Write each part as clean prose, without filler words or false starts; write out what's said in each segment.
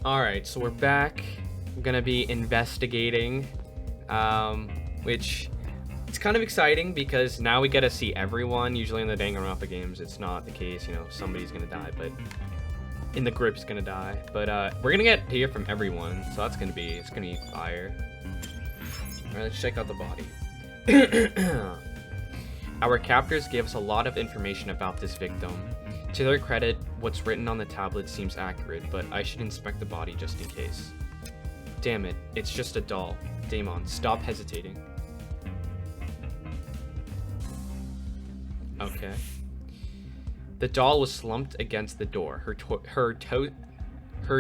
Alright, so we're back. I'm gonna be investigating, which it's kind of exciting because now we get to see everyone. Usually in the Danganronpa games, it's not the case. You know, somebody's gonna die, but in the grip's gonna die. But we're gonna get to hear from everyone, so that's gonna be fire. Alright, let's check out the body. Our captors gave us a lot of information about this victim. To their credit, what's written on the tablet seems accurate, but I should inspect the body just in case. Damn it, it's just a doll. Daemon, stop hesitating. Okay. The doll was slumped against the door, her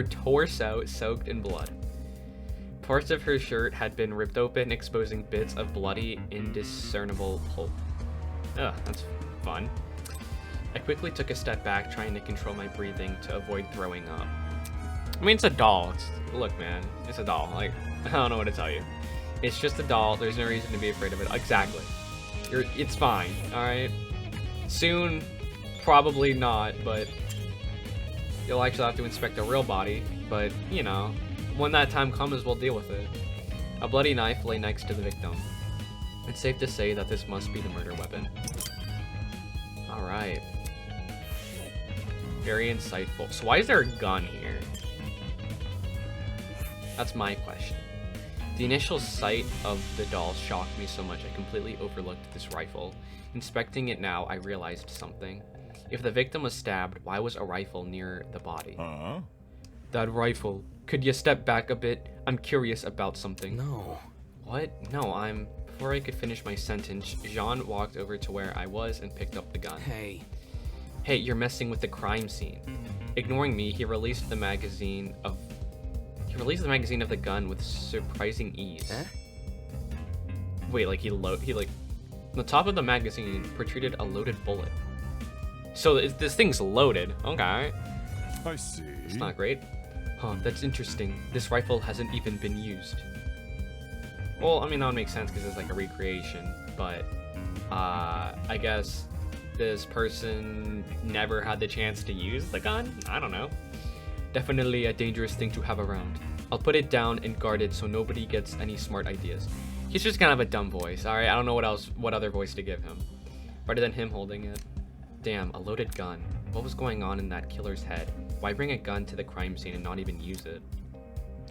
torso soaked in blood. Parts of her shirt had been ripped open, exposing bits of bloody, indiscernible pulp. Ugh, that's fun. I quickly took a step back, trying to control my breathing to avoid throwing up. I mean, it's a doll. Look, man, it's a doll. Like, I don't know what to tell you. It's just a doll. There's no reason to be afraid of it. Exactly. It's fine, alright? Soon, probably not, but you'll actually have to inspect a real body. But, you know, when that time comes, we'll deal with it. A bloody knife lay next to the victim. It's safe to say that this must be the murder weapon. Alright. Very insightful. So why is there a gun here? That's my question. The initial sight of the doll shocked me so much I completely overlooked this rifle. Inspecting it now, I realized something. If the victim was stabbed, why was a rifle near the body? That rifle. Could you step back a bit? I'm curious about something. No. What? No, Before I could finish my sentence, Jean walked over to where I was and picked up the gun. Hey. Hey, you're messing with the crime scene. Ignoring me, he released the magazine of the gun with surprising ease. Eh? Wait, like the top of the magazine protruded a loaded bullet. So this thing's loaded. Okay. I see. It's not great. Huh, that's interesting. This rifle hasn't even been used. Well, I mean, that would make sense because it's like a recreation, but I guess this person never had the chance to use the gun? I don't know. Definitely a dangerous thing to have around. I'll put it down and guard it so nobody gets any smart ideas. He's just kind of a dumb voice, alright? I don't know what other voice to give him. Better than him holding it. Damn, a loaded gun. What was going on in that killer's head? Why bring a gun to the crime scene and not even use it?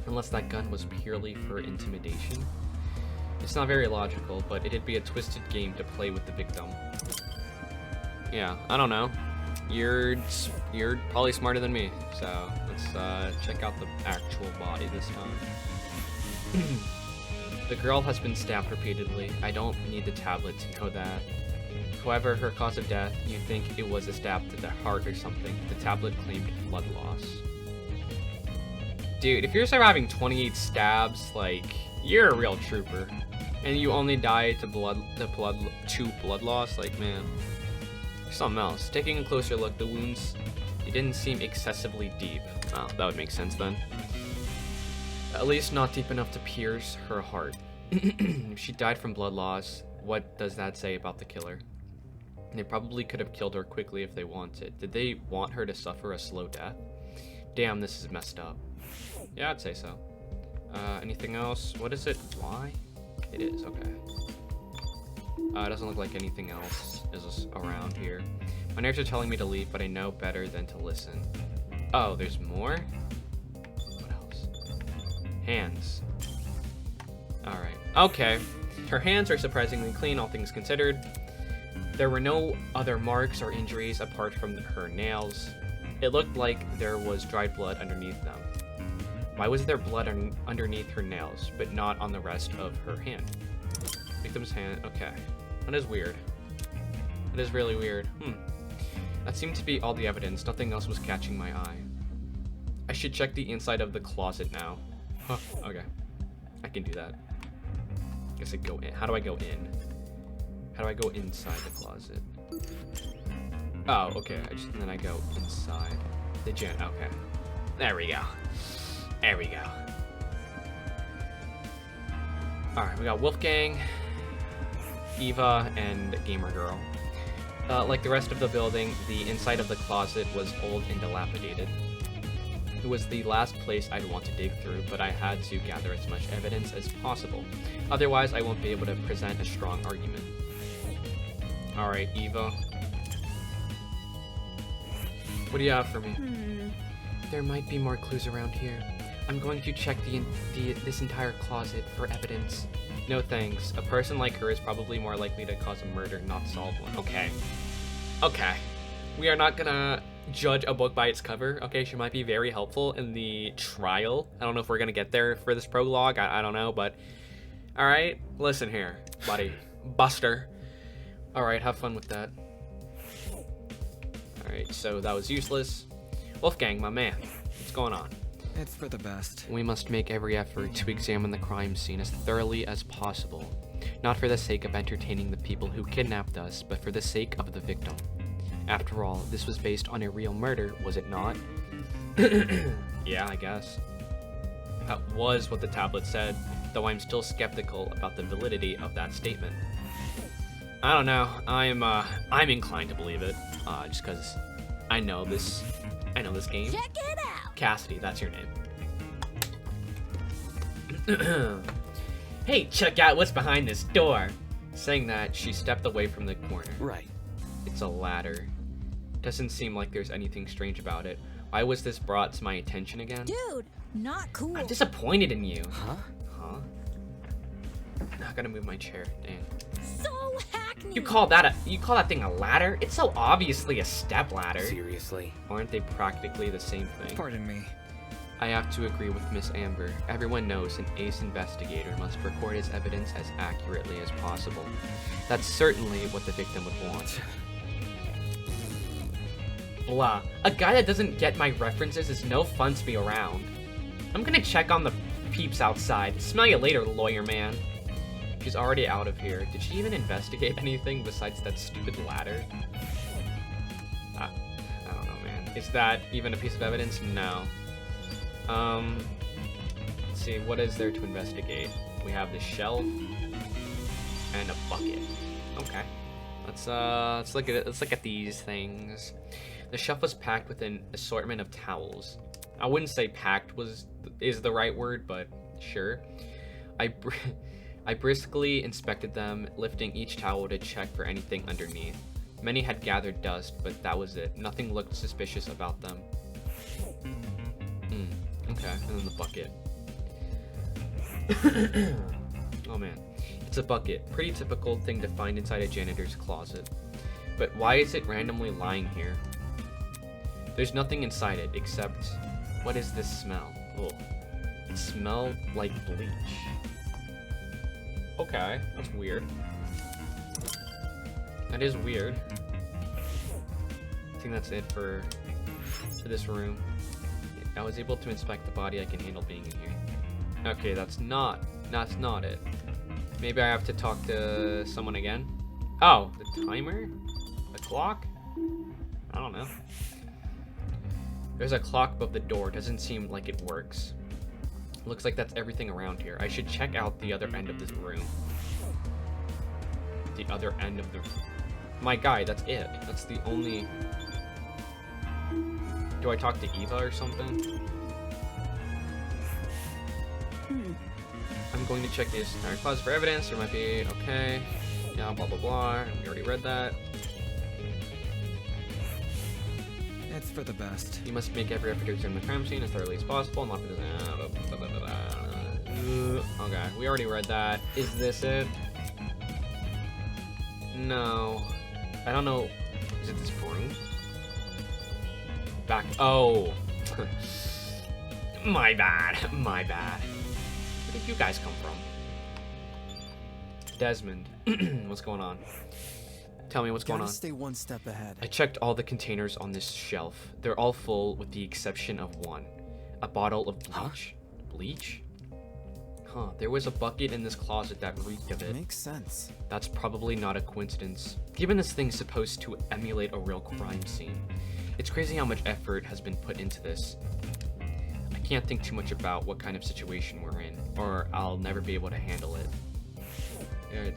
Unless that gun was purely for intimidation? It's not very logical, but it'd be a twisted game to play with the victim. Yeah, I don't know. You're probably smarter than me, so let's check out the actual body this time. The girl has been stabbed repeatedly. I don't need the tablet to know that. However, her cause of death, you'd think it was a stab to the heart or something. The tablet claimed blood loss. Dude, if you're surviving 28 stabs, like, you're a real trooper. And you only die to blood loss, like, man. Something else. Taking a closer look, the wounds, it didn't seem excessively deep. Oh, that would make sense then. At least not deep enough to pierce her heart. If she died from blood loss, what does that say about the killer? They probably could have killed her quickly if they wanted. Did they want her to suffer a slow death? Damn, this is messed up. Yeah, I'd say so. Anything else? What is it? Why? It is, okay. It doesn't look like anything else is around here. My nerves are telling me to leave, but I know better than to listen. Oh, there's more? What else? Hands. Alright. Okay. Her hands are surprisingly clean, all things considered. There were no other marks or injuries apart from her nails. It looked like there was dried blood underneath them. Why was there blood underneath her nails, but not on the rest of her hand? Victim's hand, okay. That is weird. That is really weird. That seemed to be all the evidence. Nothing else was catching my eye. I should check the inside of the closet now. Huh, okay. I can do that. I guess I go in. How do I go in? How do I go inside the closet? Oh, okay. And then I go inside the gen. Okay. There we go. There we go. Alright, we got Wolfgang, Eva, and Gamer Girl. Like the rest of the building, the inside of the closet was old and dilapidated. It was the last place I'd want to dig through, but I had to gather as much evidence as possible. Otherwise, I won't be able to present a strong argument. Alright, Eva. What do you have for me? There might be more clues around here. I'm going to check this entire closet for evidence. No thanks. A person like her is probably more likely to cause a murder, not solve one. Okay. Okay. We are not gonna judge a book by its cover. Okay, she might be very helpful in the trial. I don't know if we're gonna get there for this prologue. I don't know, but... Alright, listen here, buddy. Buster. Alright, have fun with that. Alright, so that was useless. Wolfgang, my man. What's going on? It's for the best. We must make every effort to examine the crime scene as thoroughly as possible. Not for the sake of entertaining the people who kidnapped us, but for the sake of the victim. After all, this was based on a real murder, was it not? Yeah, I guess. That was what the tablet said, though I'm still skeptical about the validity of that statement. I don't know. I'm inclined to believe it, just because I know this game. Check it out. Cassidy, that's your name. Hey, check out what's behind this door. Saying that, she stepped away from the corner. Right. It's a ladder. Doesn't seem like there's anything strange about it. Why was this brought to my attention again? Dude, not cool. I'm disappointed in you. Huh? Huh? Not gonna move my chair. Dang. So hackneyed. You call that thing a ladder? It's so obviously a step ladder. Seriously? Aren't they practically the same thing? Pardon me. I have to agree with Miss Amber. Everyone knows an ace investigator must record his evidence as accurately as possible. That's certainly what the victim would want. Blah. A guy that doesn't get my references is no fun to be around. I'm gonna check on the peeps outside. Smell you later, lawyer man. She's already out of here. Did she even investigate anything besides that stupid ladder? I don't know, man. Is that even a piece of evidence? No. Let's see, what is there to investigate? We have the shelf and a bucket. Okay. Let's look at it. Let's look at these things. The shelf was packed with an assortment of towels. I wouldn't say packed is the right word, but sure. I briskly inspected them, lifting each towel to check for anything underneath. Many had gathered dust, but that was it. Nothing looked suspicious about them. Okay, and then the bucket. Oh man. It's a bucket. Pretty typical thing to find inside a janitor's closet. But why is it randomly lying here? There's nothing inside it except... What is this smell? Oh, it smelled like bleach. Okay, that's weird. That is weird. I think that's it for this room. I was able to inspect the body. I can handle being in here. Okay, that's not it. Maybe I have to talk to someone again. Oh, the timer? The clock? I don't know. There's a clock above the door. Doesn't seem like it works. Looks like that's everything around here. I should check out the other end of this room. The other end of the... My guy, that's it. That's the only... Do I talk to Eva or something? I'm going to check this entire closet for evidence. There might be... Okay. Yeah, blah, blah, blah. We already read that. It's for the best. You must make every effort to examine the crime scene as thoroughly as possible. Not okay, we already read that. Is this it? No. I don't know. Is it this broom? Back. Oh. My bad. My bad. Where did you guys come from? Desmond. What's going on? Tell me what's going on. Stay one step ahead. I checked all the containers on this shelf. They're all full with the exception of one. A bottle of bleach. Huh? Bleach? Huh, there was a bucket in this closet that reeked of it. Makes sense. That's probably not a coincidence, given this thing's supposed to emulate a real crime scene. It's crazy how much effort has been put into this. I can't think too much about what kind of situation we're in, or I'll never be able to handle it.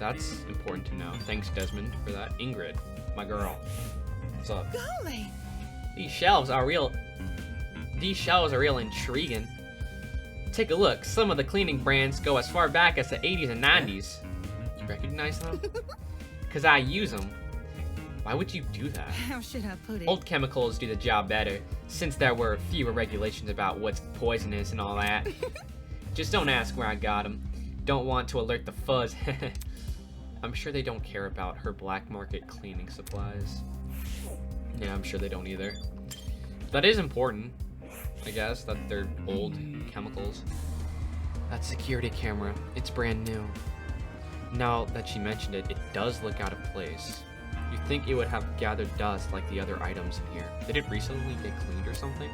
That's important to know. Thanks, Desmond, for that. Ingrid, my girl. What's up? Golly. These shelves are real these shells are real intriguing. Take a look. Some of the cleaning brands go as far back as the 80s and 90s. You recognize them? Because I use them. Why would you do that? How should I put it? Old chemicals do the job better, since there were fewer regulations about what's poisonous and all that. Just don't ask where I got them. Don't want to alert the fuzz. I'm sure they don't care about her black market cleaning supplies. Yeah, I'm sure they don't either. That is important, I guess, that they're old chemicals. That security camera, it's brand new. Now that she mentioned it, it does look out of place. You'd think it would have gathered dust like the other items in here. Did it recently get cleaned or something?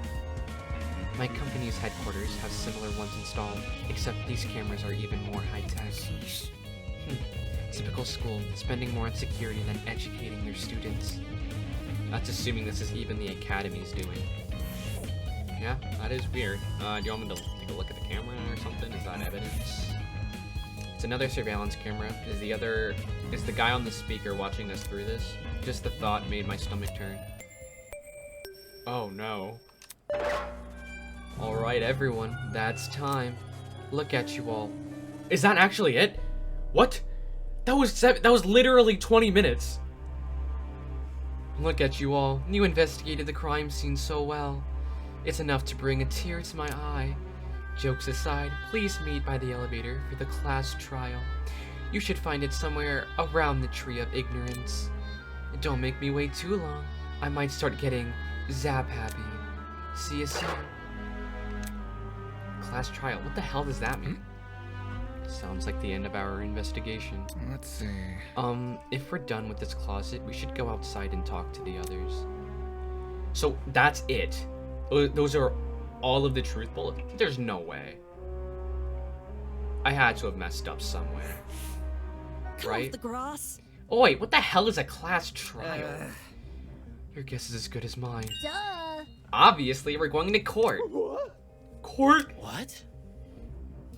My company's headquarters have similar ones installed, except these cameras are even more high-tech. Typical school, spending more on security than educating their students. That's assuming this is even the academy's doing. Yeah, that is weird. Do you want me to take a look at the camera or something? Is that evidence? It's another surveillance camera. Is the guy on the speaker watching us through this? Just the thought made my stomach turn. Oh no. Alright everyone, that's time. Look at you all. Is that actually it? What? That was literally 20 minutes. Look at you all. You investigated the crime scene so well. It's enough to bring a tear to my eye. Jokes aside, please meet by the elevator for the class trial. You should find it somewhere around the Tree of Ignorance. Don't make me wait too long. I might start getting zap happy. See you soon. Class trial. What the hell does that mean? Sounds like the end of our investigation. Let's see. If we're done with this closet, we should go outside and talk to the others. So that's it. Those are all of the truth bullets? There's no way. I had to have messed up somewhere. Cut Right? off the grass. Oh wait, what the hell is a class trial? Your guess is as good as mine. Duh. Obviously, we're going to court. Court? What?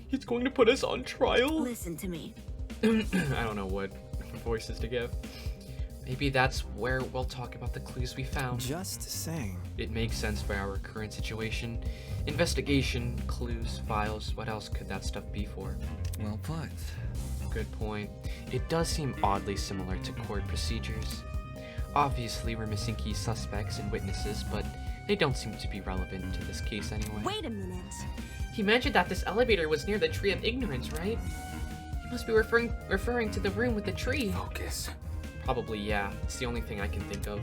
He's going to put us on trial? Listen to me. I don't know what voices to give. Maybe that's where we'll talk about the clues we found. Just saying. It makes sense for our current situation. Investigation, clues, files, what else could that stuff be for? Well put. Good point. It does seem oddly similar to court procedures. Obviously, we're missing key suspects and witnesses, but they don't seem to be relevant to this case anyway. Wait a minute. He mentioned that this elevator was near the Tree of Ignorance, right? He must be referring to the room with the tree. Focus. Probably, yeah. It's the only thing I can think of.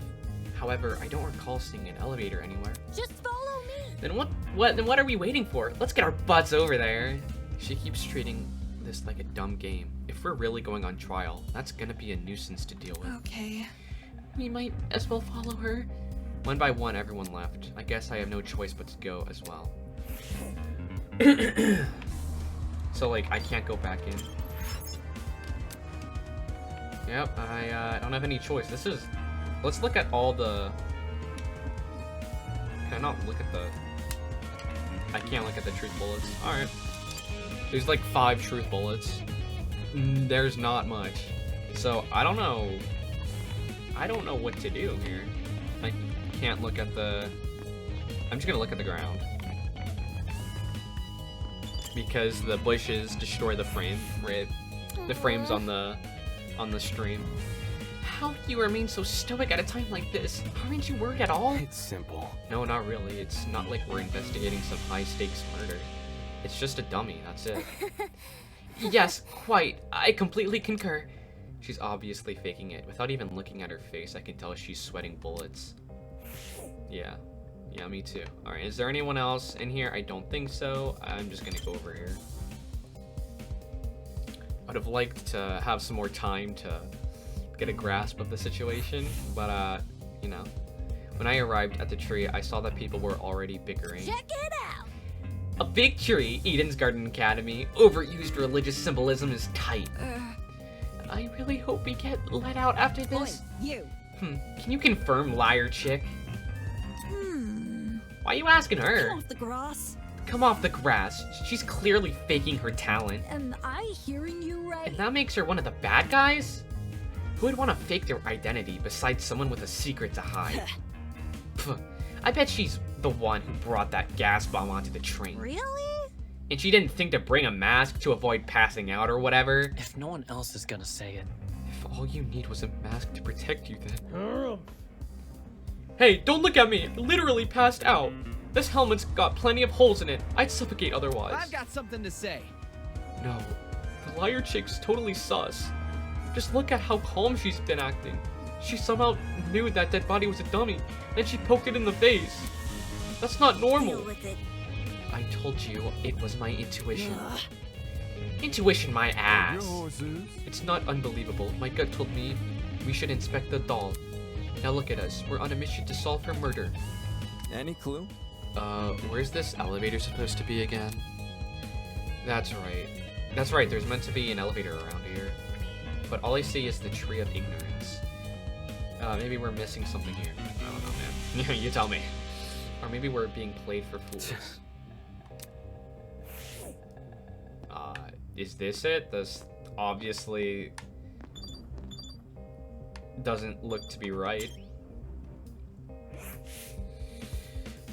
However, I don't recall seeing an elevator anywhere. Just follow me. Then what are we waiting for? Let's get our butts over there. She keeps treating this like a dumb game. If we're really going on trial, that's gonna be a nuisance to deal with. Okay. We might as well follow her. One by one, everyone left. I guess I have no choice but to go as well. So, like, I can't go back in. Yep, I don't have any choice. Let's look at all the... Can I not look at the... I can't look at the truth bullets. Alright. There's like 5 truth bullets. There's not much. So, I don't know what to do here. I can't look at the... I'm just gonna look at the ground. Because the bushes destroy the frame, right? The frames on the stream. How do you remain so stoic at a time like this? Aren't you worried at all? It's simple. No, not really. It's not like we're investigating some high-stakes murder. It's just a dummy, that's it. Yes, quite. I completely concur. She's obviously faking it. Without even looking at her face, I can tell she's sweating bullets. Yeah. Yeah, me too. Alright, is there anyone else in here? I don't think so. I'm just gonna go over here. I'd have liked to have some more time to get a grasp of the situation, but you know. When I arrived at the tree, I saw that people were already bickering. Check it out. A big tree, Eden's Garden Academy. Overused religious symbolism is tight. I really hope we get let out after this. Oi, you. Can you confirm, liar chick? Why are you asking her? Cut off the grass. Come off the grass. She's clearly faking her talent. Am I hearing you right? And that makes her one of the bad guys? Who would want to fake their identity besides someone with a secret to hide? Pff, I bet she's the one who brought that gas bomb onto the train. Really? And she didn't think to bring a mask to avoid passing out or whatever. If no one else is gonna say it. If all you need was a mask to protect you, then. Hey, don't look at me! I literally passed out. This helmet's got plenty of holes in it. I'd suffocate otherwise. I've got something to say. No, the liar chick's totally sus. Just look at how calm she's been acting. She somehow knew that dead body was a dummy, then she poked it in the face. That's not normal. Deal with it. I told you it was my intuition. Ugh. Intuition, my ass. It's not unbelievable. My gut told me we should inspect the doll. Now look at us. We're on a mission to solve her murder. Any clue? Where's this elevator supposed to be again? That's right. That's right, there's meant to be an elevator around here. But all I see is the Tree of Ignorance. Maybe we're missing something here. I don't know, man. You tell me. Or maybe we're being played for fools. Is this it? This obviously doesn't look to be right.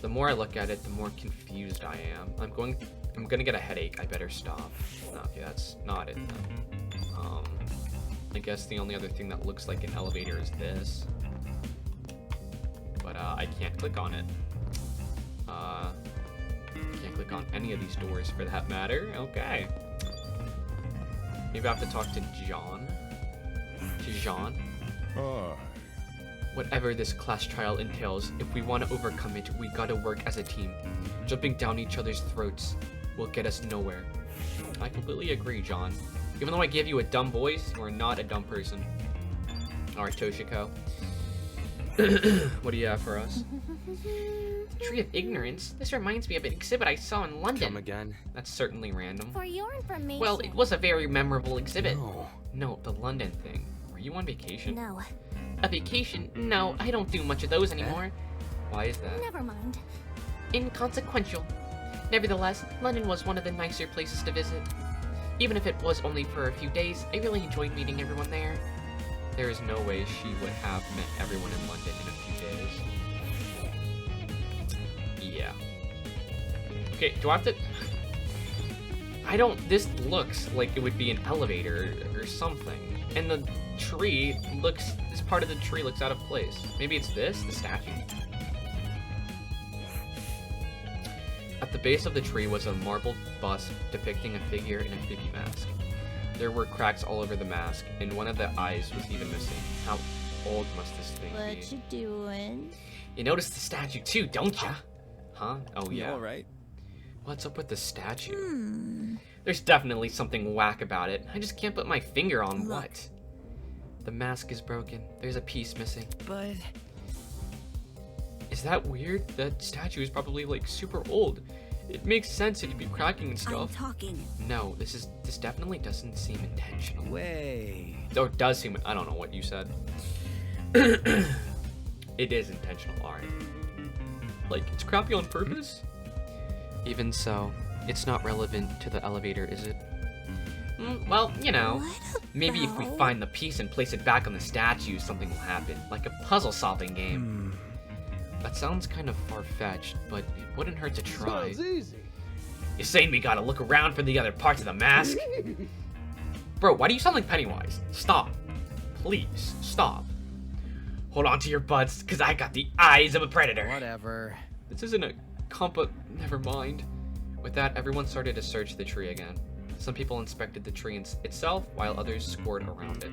The more I look at it, the more confused I am. I'm gonna get a headache. I better stop. Okay, that's not it then. I guess the only other thing that looks like an elevator is this. But I can't click on it. Can't click on any of these doors for that matter. Okay. Maybe I have to talk to John. To Jean. Whatever this class trial entails, if we want to overcome it, we gotta work as a team. Jumping down each other's throats will get us nowhere. I completely agree, John. Even though I gave you a dumb voice, you are not a dumb person. Alright, Toshiko. What do you have for us? Tree of Ignorance? This reminds me of an exhibit I saw in London. Come again? That's certainly random. For your information. Well, it was a very memorable exhibit. No. No, the London thing. Were you on vacation? No, A vacation? No, I don't do much of those anymore. Why is that? never mind. Inconsequential. Nevertheless, London was one of the nicer places to visit. Even if it was only for a few days, I really enjoyed meeting everyone there. There is no way she would have met everyone in London in a few days. Yeah. Okay, do I have to... This looks like it would be an elevator or something. And the tree this part of the tree looks out of place. Maybe it's the statue? At the base of the tree was a marble bust depicting a figure in a creepy mask. There were cracks all over the mask, and one of the eyes was even missing. How old must this thing be? What you doing? You noticed the statue too, don't ya? Huh? Oh yeah. All right. What's up with the statue? There's definitely something whack about it. I just can't put my finger on Look. what. The mask is broken. There's a piece missing. But Is that weird? That statue is probably like super old. It makes sense it'd be cracking and I'm stuff. talking. No, this definitely doesn't seem intentional. way. Or it does seem, I don't know what you said. It is intentional, alright. Like, it's crappy on purpose? Even so, it's not relevant to the elevator, is it? Well, you know, What maybe if we about- find the piece and place it back on the statue, something will happen. Like a puzzle-solving game. That sounds kind of far-fetched, but it wouldn't hurt to try. easy. You saying we gotta look around for the other parts of the mask? Bro, why do you sound like Pennywise? Stop. Please, stop. Hold on to your butts, cause I got the eyes of a predator. Whatever. This isn't a compa, never mind. With that, everyone started to search the tree again. Some people inspected the tree itself, while others scored around it.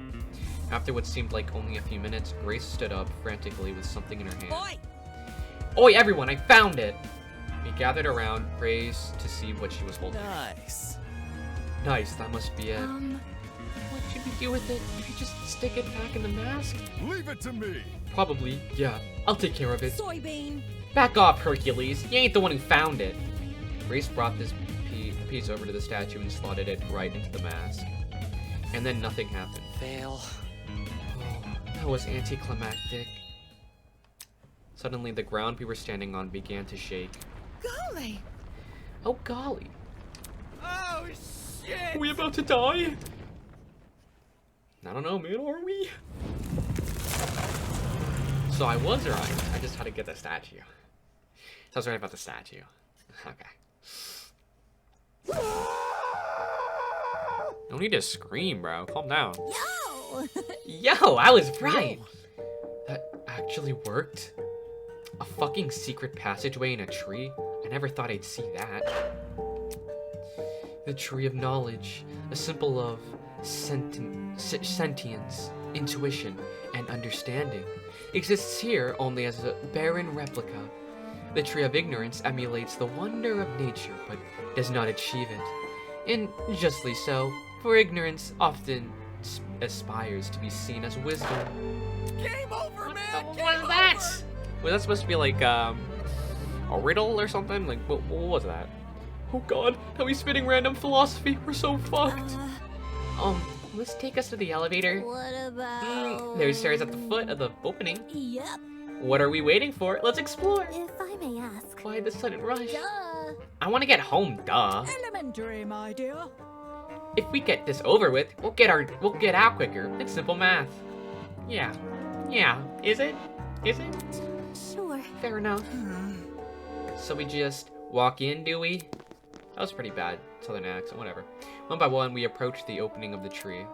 After what seemed like only a few minutes, Grace stood up frantically with something in her hand. Boy! Oi, everyone, I found it! We gathered around, Grace, to see what she was holding. Nice. Nice, that must be it. What What should we do with it? Should we just stick it back in the mask? Leave it to me. Probably, yeah. I'll take care of it. soybean? Back off, Hercules. You ain't the one who found it. Grace brought this piece over to the statue and slotted it right into the mask. And then nothing happened. Fail. Oh, that was anticlimactic. Suddenly, the ground we were standing on began to shake. Golly! Oh, golly. Oh shit! Are we about to die? I don't know, man, are we? So I was right. I just had to get the statue. I was right about the statue. Okay. No need to scream, bro. Calm down. Yo! Yo, I was right. That actually worked. A fucking secret passageway in a tree? I never thought I'd see that. The tree of knowledge, a symbol of sentience, intuition, and understanding, exists here only as a barren replica. The tree of ignorance emulates the wonder of nature, but does not achieve it. And justly so, for ignorance often aspires to be seen as wisdom. Game over, man. What was that? Was that supposed to be like a riddle or something? Like what was that? Oh god, how he's spitting random philosophy. We're so fucked. Let's take us to the elevator. What about... There's stairs at the foot of the opening. Yep. What are we waiting for? Let's explore. If I may ask. Why the sudden rush? Duh. I want to get home, duh. Elementary, my dear. If we get this over with, we'll get out quicker. It's simple math. Yeah. Is it? Sure. Fair enough. So we just walk in, do we? That was pretty bad. Southern accent, whatever. One by one, we approach the opening of the tree.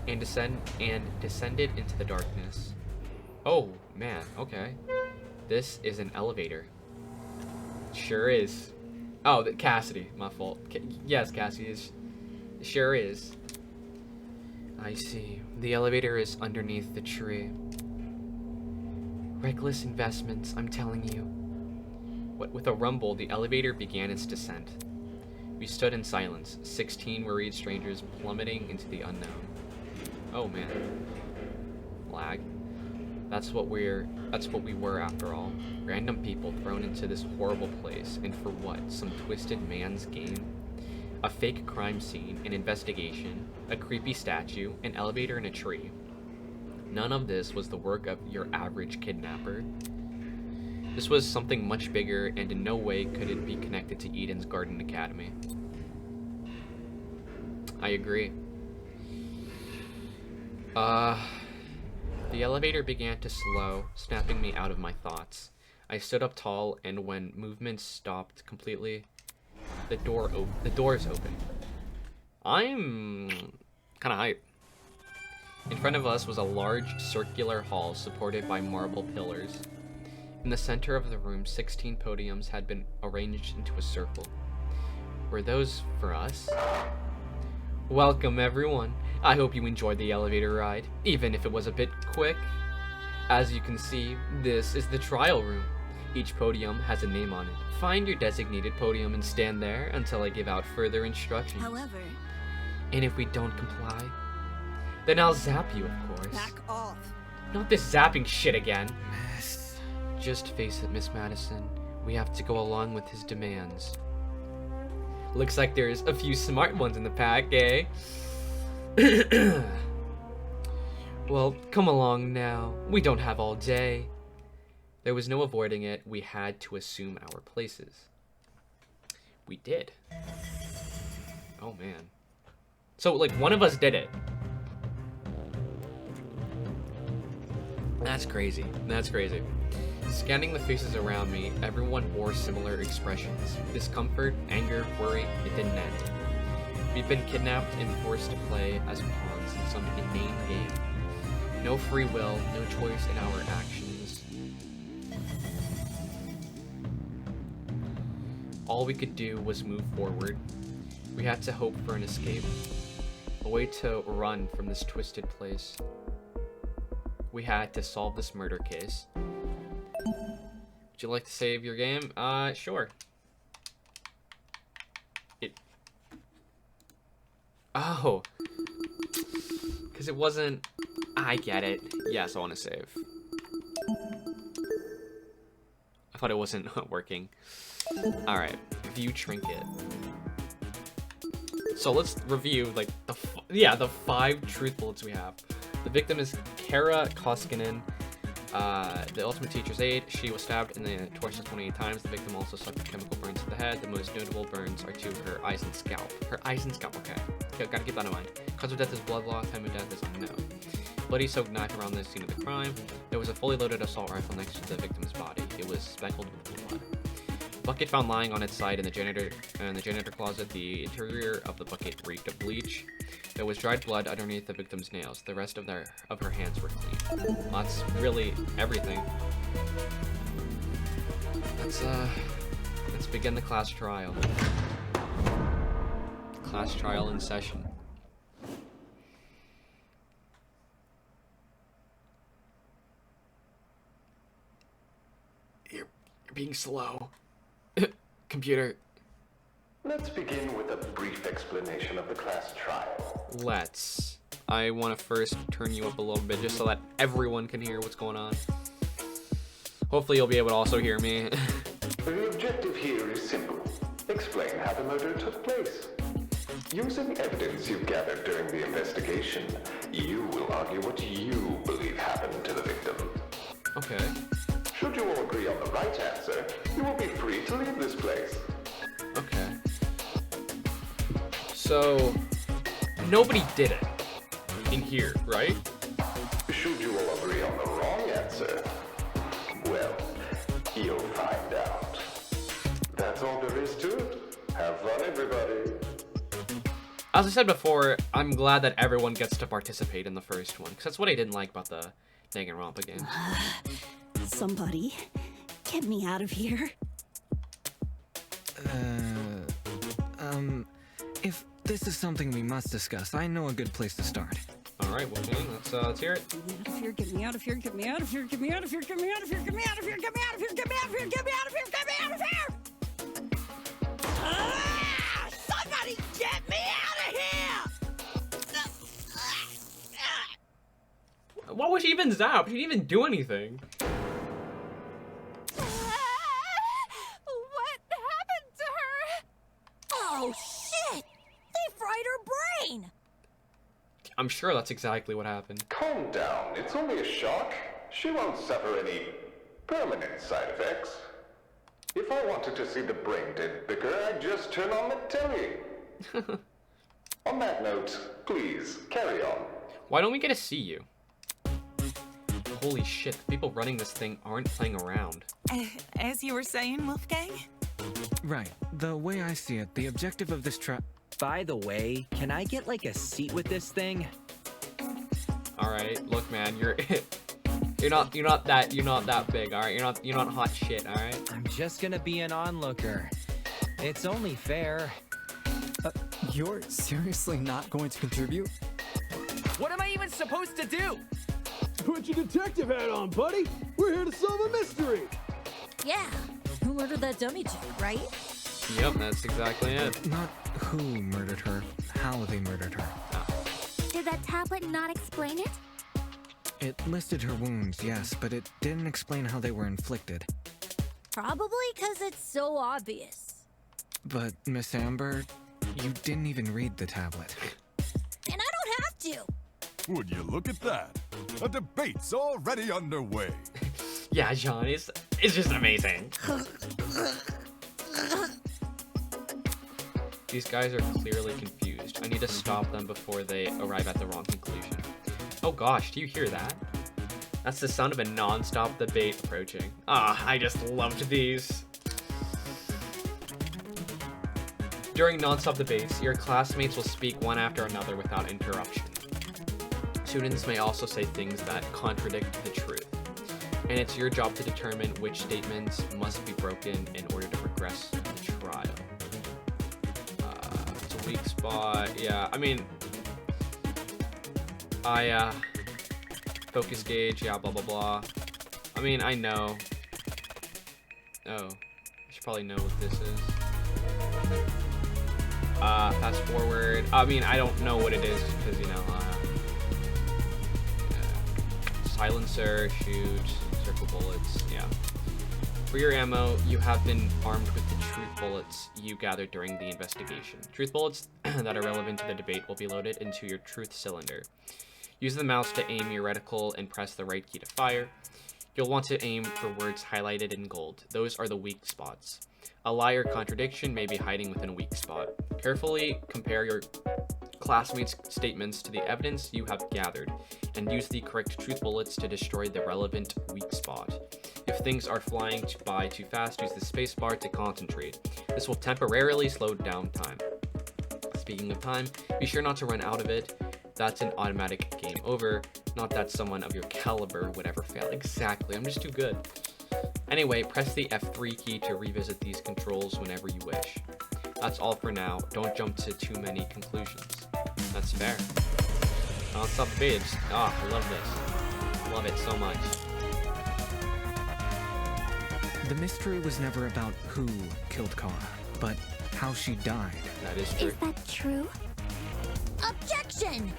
And descended into the darkness. Oh, man, okay. This is an elevator. Sure is. Oh, Cassidy, my fault. Yes, Cassidy is. Sure is. I see. The elevator is underneath the tree. Reckless investments, I'm telling you. With a rumble, the elevator began its descent. We stood in silence, 16 worried strangers plummeting into the unknown. Oh man. Lag. That's what we were after all. Random people thrown into this horrible place, and for what? Some twisted man's game? A fake crime scene, an investigation, a creepy statue, an elevator and a tree. None of this was the work of your average kidnapper. This was something much bigger, and in no way could it be connected to Eden's Garden Academy. I agree. The elevator began to slow, snapping me out of my thoughts. I stood up tall, and when movement stopped completely, the doors opened. I'm kind of hyped. In front of us was a large circular hall supported by marble pillars. In the center of the room, 16 podiums had been arranged into a circle. Were those for us? Welcome, everyone. I hope you enjoyed the elevator ride, even if it was a bit quick. As you can see, this is the trial room. Each podium has a name on it. Find your designated podium and stand there until I give out further instructions. However... And if we don't comply, then I'll zap you, of course. Back off. Not this zapping shit again. Just face it, Miss Madison. We have to go along with his demands. Looks like there's a few smart ones in the pack, eh? Well, come along now. We don't have all day. There was no avoiding it. We had to assume our places. We did. Oh, man. So, like, one of us did it. That's crazy. That's crazy. Scanning the faces around me, everyone bore similar expressions. Discomfort, anger, worry, it didn't end. We've been kidnapped and forced to play as pawns in some inane game. No free will, no choice in our actions. All we could do was move forward. We had to hope for an escape. A way to run from this twisted place. We had to solve this murder case. Would you like to save your game? Sure. Oh. Because it wasn't... I get it. Yes, I want to save. I thought it wasn't working. Alright. View trinket. So let's review, like, the 5 truth bullets we have. The victim is Kara Koskinen. The ultimate teacher's aide. She was stabbed in the torso 28 times. The victim also suffered chemical burns to the head. The most notable burns are to her eyes and scalp. Her eyes and scalp, okay. Gotta keep that in mind. Cause of death is blood loss. Time of death is unknown. bloody-soaked knife around the scene of the crime. There was a fully loaded assault rifle next to the victim's body. It was speckled with blood. Bucket found lying on its side in the janitor closet. The interior of the bucket reeked of bleach. There was dried blood underneath the victim's nails. The rest of her hands were clean. Well, that's really everything. Let's begin the class trial. Class trial in session. You're being slow. Computer. Let's begin with a brief explanation of the class trial. Let's. I want to first turn you up a little bit just so that everyone can hear what's going on. Hopefully you'll be able to also hear me. The objective here is simple. Explain how the murder took place. Using evidence you've gathered during the investigation, you will argue what you believe happened to the victim. Okay. Should you all agree on the right answer, you will be free to leave this place. Okay. So, nobody did it in here, right? Should you all agree on the wrong answer, well, you'll find out. That's all there is to it. Have fun, everybody. As I said before, I'm glad that everyone gets to participate in the first one, because that's what I didn't like about the Danganronpa games. Somebody, get me out of here. If this is something we must discuss, I know a good place to start. Alright, well, okay, let's hear it. Get me out of here, get me out of here, get me out of here, get me out of here, get me out of here, get me out of here, get me out of here, get me out of here, get me out of here, get me out of here! Somebody get me out of here! What was she even zapped? She didn't even do anything. What happened to her? Oh shit! They fried her brain! I'm sure that's exactly what happened. Calm down. It's only a shock. She won't suffer any permanent side effects. If I wanted to see the brain dead bicker, I'd just turn on the telly. On that note, please, carry on. Why don't we get to see you? Holy shit, the people running this thing aren't playing around. As you were saying, Wolfgang? Right. The way I see it, the objective of this By the way, can I get like a seat with this thing? Alright, look man, you're not that big, alright? You're not hot shit, alright? I'm just gonna be an onlooker. It's only fair. You're seriously not going to contribute? What am I even supposed to do? Put your detective hat on, buddy. We're here to solve a mystery. Yeah, who murdered that dummy chick, right? Yep, that's exactly it. Not who murdered her, how they murdered her. Did that tablet not explain it? It listed her wounds, yes, but it didn't explain how they were inflicted. Probably because it's so obvious. But, Miss Amber, you didn't even read the tablet. And I don't have to. Would you look at that? A debate's already underway. Yeah, John, it's just amazing. These guys are clearly confused. I need to stop them before they arrive at the wrong conclusion. Oh gosh, do you hear that? That's the sound of a non-stop debate approaching. Ah, I just loved these. During non-stop debates, your classmates will speak one after another without interruption. Students may also say things that contradict the truth, and it's your job to determine which statements must be broken in order to progress the trial. It's a weak spot. Yeah, I mean, focus gauge. Yeah, blah blah blah. I mean, I know. Oh, I should probably know what this is. Fast forward. I mean, I don't know what it is because, you know, silencer, shoot, circle bullets, yeah. For your ammo, you have been armed with the truth bullets you gathered during the investigation. Truth bullets that are relevant to the debate will be loaded into your truth cylinder. Use the mouse to aim your reticle and press the right key to fire. You'll want to aim for words highlighted in gold. Those are the weak spots. A lie or contradiction may be hiding within a weak spot. Carefully compare your classmates' statements to the evidence you have gathered, and use the correct truth bullets to destroy the relevant weak spot. If things are flying by too fast, use the spacebar to concentrate. This will temporarily slow down time. Speaking of time, be sure not to run out of it. That's an automatic game over. Not that someone of your caliber would ever fail. Exactly, I'm just too good. Anyway, press the F3 key to revisit these controls whenever you wish. That's all for now. Don't jump to too many conclusions. That's fair. Non-stop babes. Ah, I love this. Love it so much. The mystery was never about who killed Kara, but how she died. That is true. Is that true? Objection!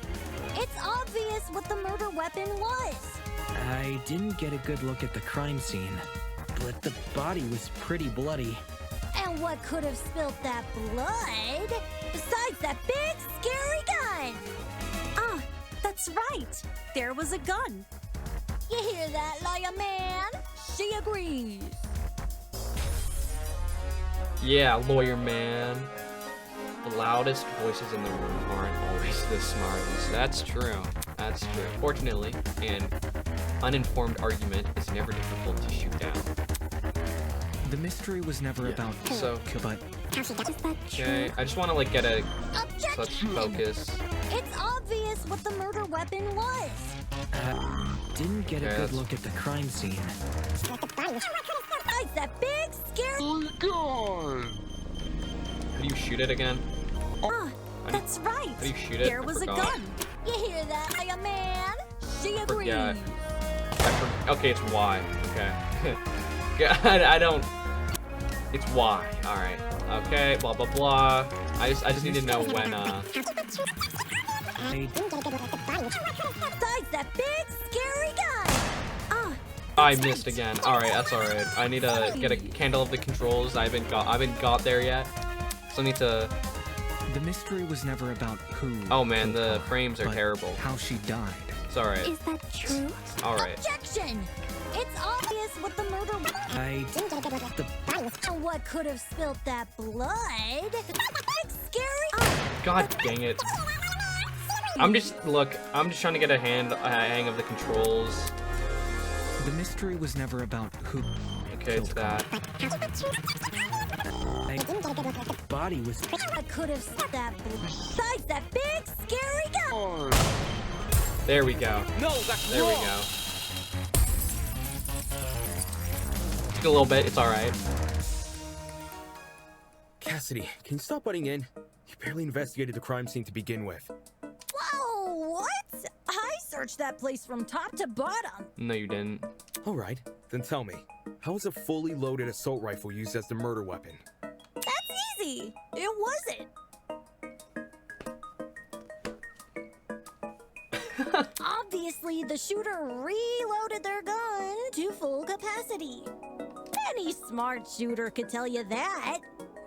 It's obvious what the murder weapon was. I didn't get a good look at the crime scene, but the body was pretty bloody. And what could have spilt that blood besides that big, scary gun? Ah, that's right. There was a gun. You hear that, lawyer man? She agrees. Yeah, lawyer man. The loudest voices in the room aren't always the smartest. That's true. That's true. Fortunately, an uninformed argument is never difficult to shoot down. The mystery was never about So, but okay, I just want to like get a let's Objection! focus. It's obvious what the murder weapon was. Didn't get a Okay, good that's- look at the crime scene. Besides that big, scary... How do you shoot it again? Ah, that's right. How do you shoot it? There I was a forgot. gun. You hear that, lawyer man? She agrees. Forget. Okay, it's Y. Okay. God, I don't. It's Y. All right. Okay. Blah blah blah. I just need to know when. Besides that big, scary gun. Ah, I missed again. All right, that's all right. I need to get a handle of the controls. I haven't got there yet. So I need to. the mystery was never about who. Oh man, killed the Kara, frames are but terrible. How she died. It's all right. Is that true? All right. Objection! It's obvious what the murder... I And what could have spilt that blood? Big, scary... God dang it. I'm just trying to get a hang of the controls. The mystery was never about who. Okay, it's that. the body was What could have spilt that blood? Besides that big, scary gun! There we go. No, that's There we go. Took a little bit. It's all right. Cassidy, can you stop butting in? You barely investigated the crime scene to begin with. Whoa, what? I searched that place from top to bottom. No, you didn't. All right, then tell me, how was a fully loaded assault rifle used as the murder weapon? That's easy. It wasn't. Obviously, the shooter reloaded their gun to full capacity. Any smart shooter could tell you that.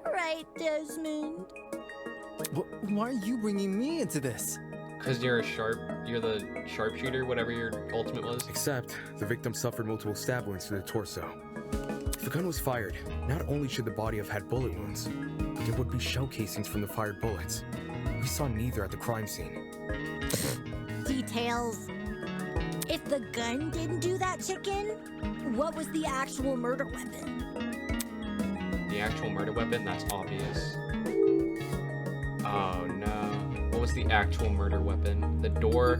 Right, Desmond? Why are you bringing me into this? Cause you're the sharpshooter, whatever your ultimate was. Except, the victim suffered multiple stab wounds to the torso. If the gun was fired, not only should the body have had bullet wounds, but there would be shell casings from the fired bullets. We saw neither at the crime scene. Details. If the gun didn't do that, chicken, what was the actual murder weapon? The actual murder weapon? That's obvious. Oh no. What was the actual murder weapon? The door,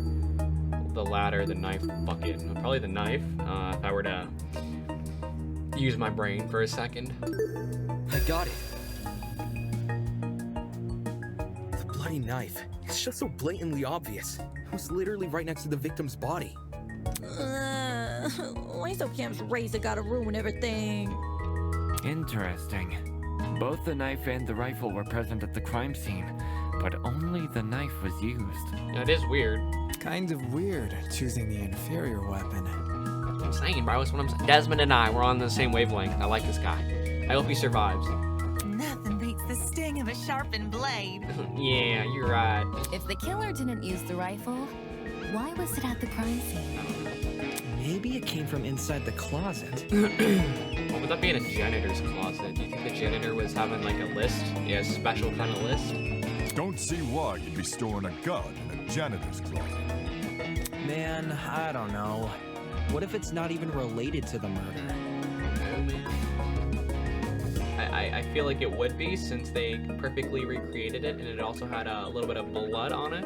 the ladder, the knife, bucket. Probably the knife, if I were to use my brain for a second. I got it. The bloody knife. It's just so blatantly obvious. It was literally right next to the victim's body. Cam's razor gotta ruin everything. Interesting. Both the knife and the rifle were present at the crime scene, but only the knife was used. Yeah, it is weird. Kind of weird, choosing the inferior weapon. That's what I'm saying, bro. That's what I'm saying. Desmond and I, we're on the same wavelength. I like this guy. I hope he survives. Nothing beats the sting of a sharpened blade. Yeah, you're right. if the killer didn't use the rifle, why was it at the crime scene? maybe it came from inside the closet. What would that be in a janitor's closet? Do you think the janitor was having like a list? Yeah, a special kind of list? Don't see why you'd be storing a gun in a janitor's closet. Man, I don't know. What if it's not even related to the murder? I feel like it would be, since they perfectly recreated it, and it also had a little bit of blood on it.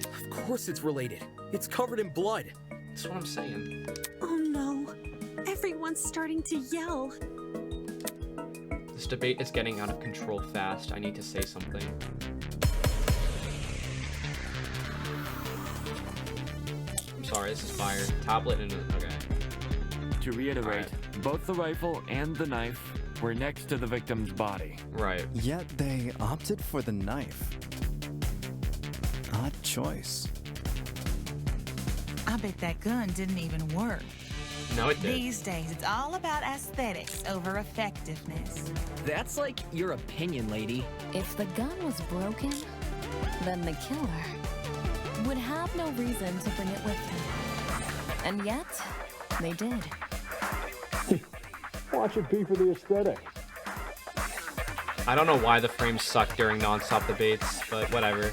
Of course it's related. It's covered in blood. That's what I'm saying. Oh no. Everyone's starting to yell. This debate is getting out of control fast. I need to say something. I'm sorry, this is fire. Tablet and okay. To reiterate, both the rifle and the knife were next to the victim's body. Right. Yet they opted for the knife. Odd choice. I bet that gun didn't even work. No, it did. These days, it's all about aesthetics over effectiveness. That's like your opinion, lady. If the gun was broken, then the killer would have no reason to bring it with him. And yet, they did. Watch it be for the aesthetic. I don't know why the frames suck during non-stop debates, but whatever.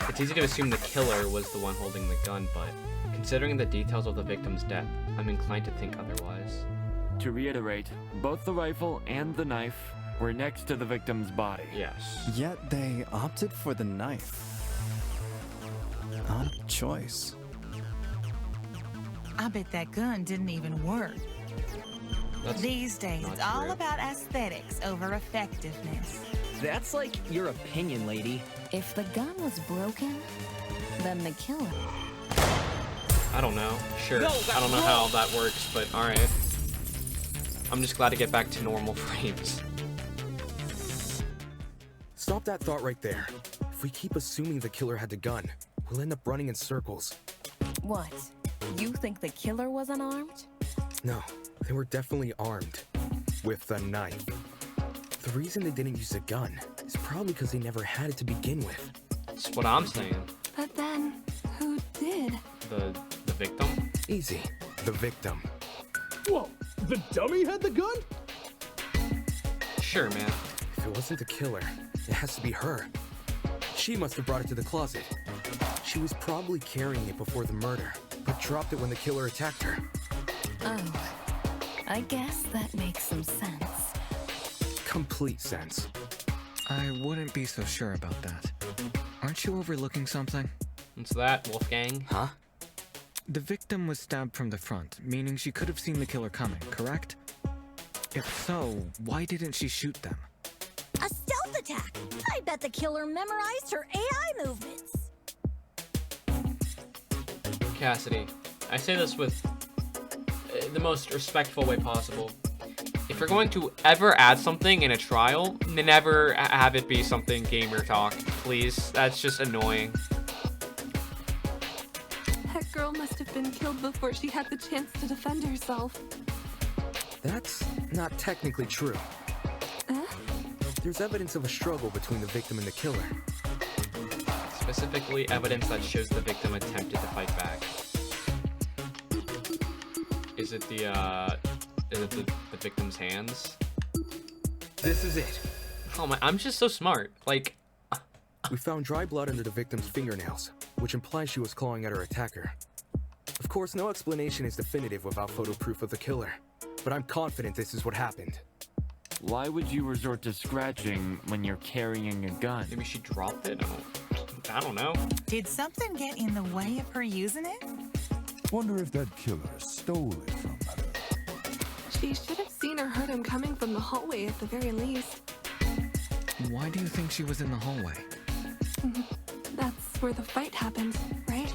It's easy to assume the killer was the one holding the gun, but considering the details of the victim's death, I'm inclined to think otherwise. To reiterate, both the rifle and the knife were next to the victim's body. Yes. Yet they opted for the knife. Odd choice. I bet that gun didn't even work. These days, it's all about aesthetics over effectiveness. That's like your opinion, lady. If the gun was broken, then the killer. I don't know. Sure. No, I don't know how that works, but alright. I'm just glad to get back to normal frames. Stop that thought right there. If we keep assuming the killer had the gun, we'll end up running in circles. What? You think the killer was unarmed? No, they were definitely armed. With a knife. The reason they didn't use a gun is probably because they never had it to begin with. That's what I'm saying. But then, who did? The victim? Easy. The victim. Whoa, the dummy had the gun? Sure, man. If it wasn't the killer, it has to be her. She must have brought it to the closet. She was probably carrying it before the murder, but dropped it when the killer attacked her. Oh, I guess that makes some sense. Complete sense. I wouldn't be so sure about that. Aren't you overlooking something? What's that, Wolfgang? Huh? The victim was stabbed from the front, meaning she could have seen the killer coming, correct? If so, why didn't she shoot them? A stealth attack! I bet the killer memorized her AI movements. Cassidy, I say this with the most respectful way possible. If you're going to ever add something in a trial, never have it be something gamer talk, please. That's just annoying. That girl must have been killed before she had the chance to defend herself. That's not technically true. There's evidence of a struggle between the victim and the killer. Specifically, evidence that shows the victim attempted to fight back. Is it the victim's hands? This is it. Oh my, I'm just so smart. Like, we found dry blood under the victim's fingernails, which implies she was clawing at her attacker. Of course, no explanation is definitive without photo proof of the killer, but I'm confident this is what happened. Why would you resort to scratching when you're carrying a gun? Maybe she dropped it? I don't know. Did something get in the way of her using it? Wonder if that killer stole it from her. She should have seen or heard him coming from the hallway at the very least. Why do you think she was in the hallway? That's where the fight happened, right?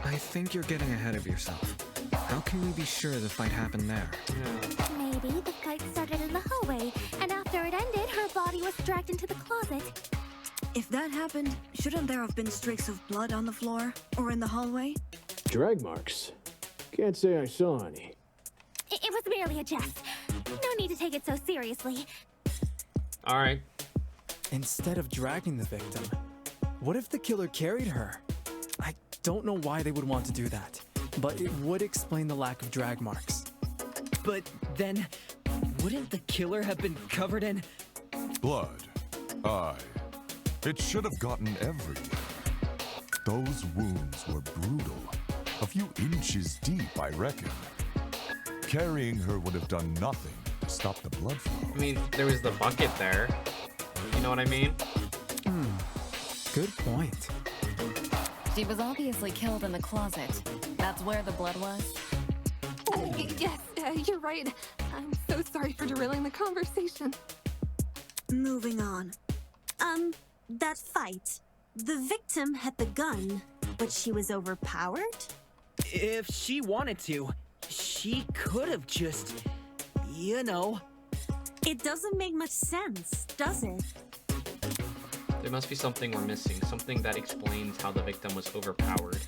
I think you're getting ahead of yourself. How can we be sure the fight happened there? Maybe the fight started in the hallway, and after it ended, her body was dragged into the closet. If that happened, shouldn't there have been streaks of blood on the floor or in the hallway? Drag marks. Can't say I saw any. It was merely a jest. No need to take it so seriously. Alright. Instead of dragging the victim, what if the killer carried her? I don't know why they would want to do that, but it would explain the lack of drag marks. But then, wouldn't the killer have been covered in blood? Aye. It should have gotten everywhere. Those wounds were brutal. A few inches deep, I reckon. Carrying her would have done nothing to stop the blood flow. I mean, there was the bucket there. You know what I mean? Good point. She was obviously killed in the closet. That's where the blood was. Yes, you're right. I'm so sorry for derailing the conversation. Moving on. That fight. The victim had the gun, but she was overpowered? If she wanted to, she could have just, you know. It doesn't make much sense, does it? There must be something we're missing, something that explains how the victim was overpowered.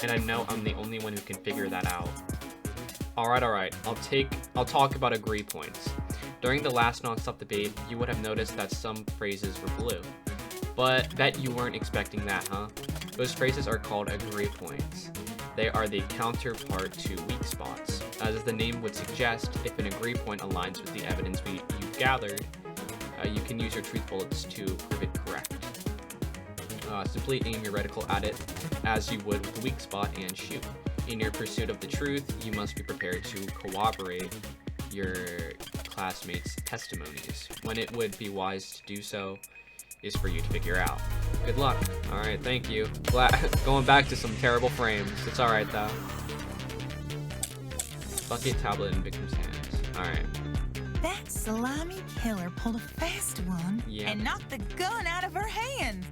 And I know I'm the only one who can figure that out. Alright, I'll talk about agree points. During the last non-stop debate, you would have noticed that some phrases were blue. But bet you weren't expecting that, huh? Those phrases are called agree points. They are the counterpart to weak spots. As the name would suggest, if an agree point aligns with the evidence you've gathered, you can use your truth bullets to prove it correct. Simply aim your reticle at it as you would with a weak spot and shoot. In your pursuit of the truth, you must be prepared to corroborate your classmates' testimonies. When it would be wise to do so is for you to figure out. Good luck. Alright, thank you. Going back to some terrible frames. It's alright though. Bucket, tablet, and victim's hands. Alright. That salami killer pulled a fast one and knocked the gun out of her hand.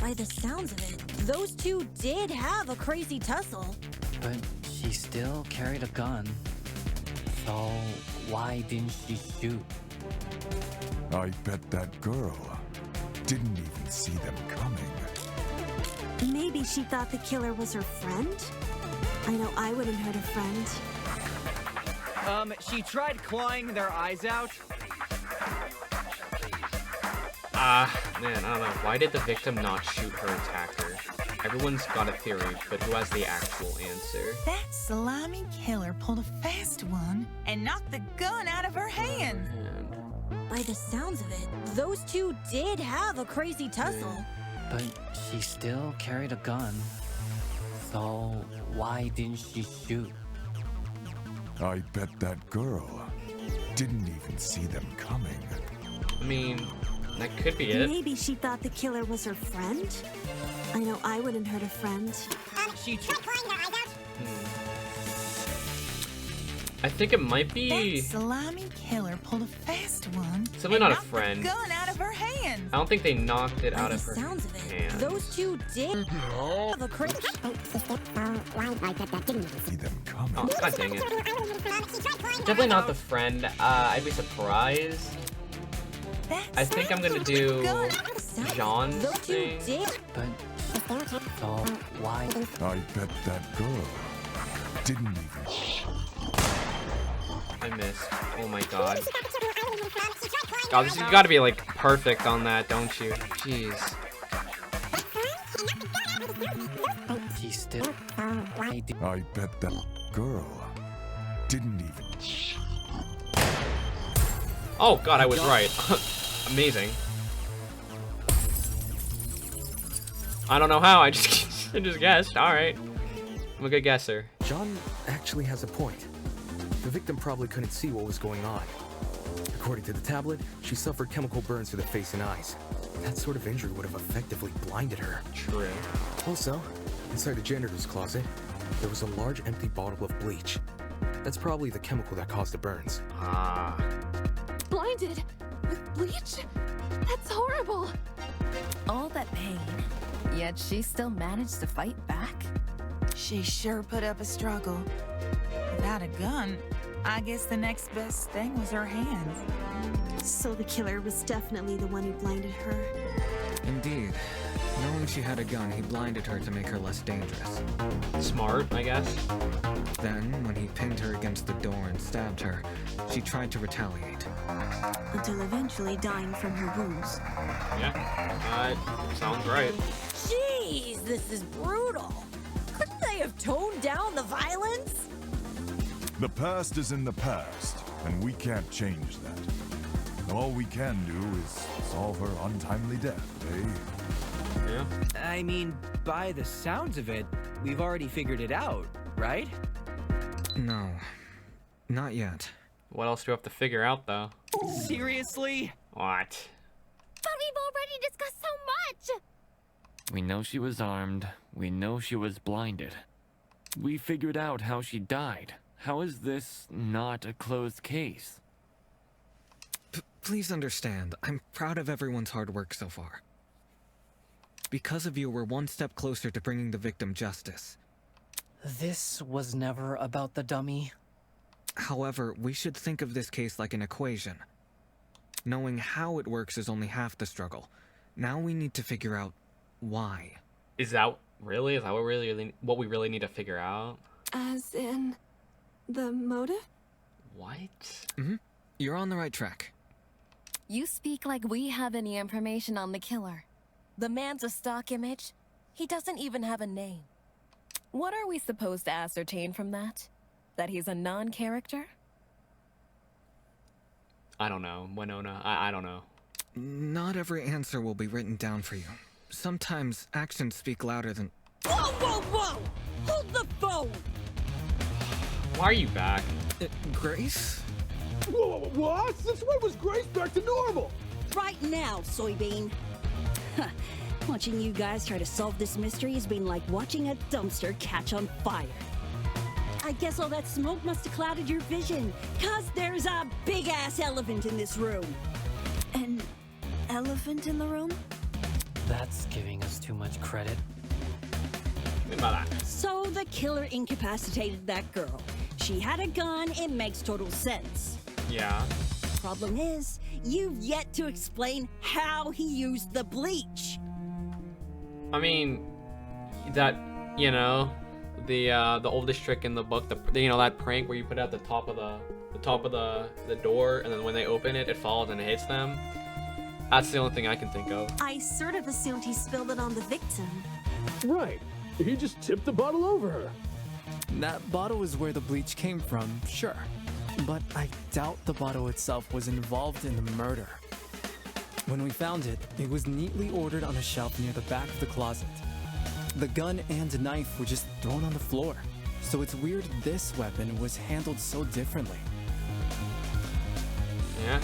By the sounds of it, those two did have a crazy tussle. But she still carried a gun. So why didn't she shoot? I bet that girl didn't even see them coming. Maybe she thought the killer was her friend? I know I wouldn't hurt a friend. She tried clawing their eyes out. Man, I don't know. Why did the victim not shoot her attacker? Everyone's got a theory, but who has the actual answer? That salami killer pulled a fast one and knocked the gun out of her hand. By the sounds of it, those two did have a crazy tussle. But she still carried a gun. So why didn't she shoot? I bet that girl didn't even see them coming. I mean, that could be it. Maybe she thought the killer was her friend? I know I wouldn't hurt a friend. I think it might be... That salami killer pulled a fast one. Something not a friend. The gun out of her hand. I don't think they knocked it out of her sounds of it, hand. those two did have a crazy... Oh, god dang it. Definitely not the friend. I'd be surprised. I think I'm gonna do John's thing. But so why? I bet that girl didn't even. I missed. Oh my god. God, you gotta be like perfect on that, don't you? Jeez. She still. I bet that girl didn't even. Oh god, I was right. Amazing. I don't know how. I just guessed. All right. I'm a good guesser. John actually has a point. The victim probably couldn't see what was going on. According to the tablet, she suffered chemical burns to the face and eyes. That sort of injury would have effectively blinded her. True. Also, inside the janitor's closet, there was a large empty bottle of bleach. That's probably the chemical that caused the burns. Ah. Blinded? With bleach? That's horrible. All that pain, yet she still managed to fight back? She sure put up a struggle. Without a gun, I guess the next best thing was her hands. So the killer was definitely the one who blinded her. Indeed. Knowing she had a gun, he blinded her to make her less dangerous. Smart, I guess. Then, when he pinned her against the door and stabbed her, she tried to retaliate. Until eventually dying from her wounds. Yeah, sounds right. Jeez, this is brutal. Couldn't they have toned down the violence? The past is in the past, and we can't change that. All we can do is solve her untimely death, eh? Yeah. I mean, by the sounds of it, we've already figured it out, right? No, not yet. What else do we have to figure out, though? Seriously? What? But we've already discussed so much! We know she was armed. We know she was blinded. We figured out how she died. How is this not a closed case? Please understand, I'm proud of everyone's hard work so far. Because of you, we're one step closer to bringing the victim justice. This was never about the dummy. However, we should think of this case like an equation. Knowing how it works is only half the struggle. Now we need to figure out why. Is that really? Is that what we really need to figure out? As in the motive? What? Mm-hmm. You're on the right track. You speak like we have any information on the killer. The man's a stock image. He doesn't even have a name. What are we supposed to ascertain from that? That he's a non-character? I don't know, Winona. I don't know. Not every answer will be written down for you. Sometimes actions speak louder than... Whoa, whoa, whoa! Hold the phone! Why are you back? Grace? Whoa, what? Since when was Grace back to normal? Right now, Soybean. Watching you guys try to solve this mystery has been like watching a dumpster catch on fire. I guess all that smoke must have clouded your vision, 'cause there's a big-ass elephant in this room. An elephant in the room? That's giving us too much credit. So the killer incapacitated that girl. She had a gun, it makes total sense. Yeah. Problem is, you've yet to explain how he used the bleach. I mean, that, you know, the oldest trick in the book, you know, that prank where you put it at the top of the door, and then when they open it, it falls and it hits them. That's the only thing I can think of. I sort of assumed he spilled it on the victim. Right. He just tipped the bottle over her. That bottle is where the bleach came from, sure. But I doubt the bottle itself was involved in the murder. When we found it, it was neatly ordered on a shelf near the back of the closet. The gun and knife were just thrown on the floor. So it's weird this weapon was handled so differently. Yeah.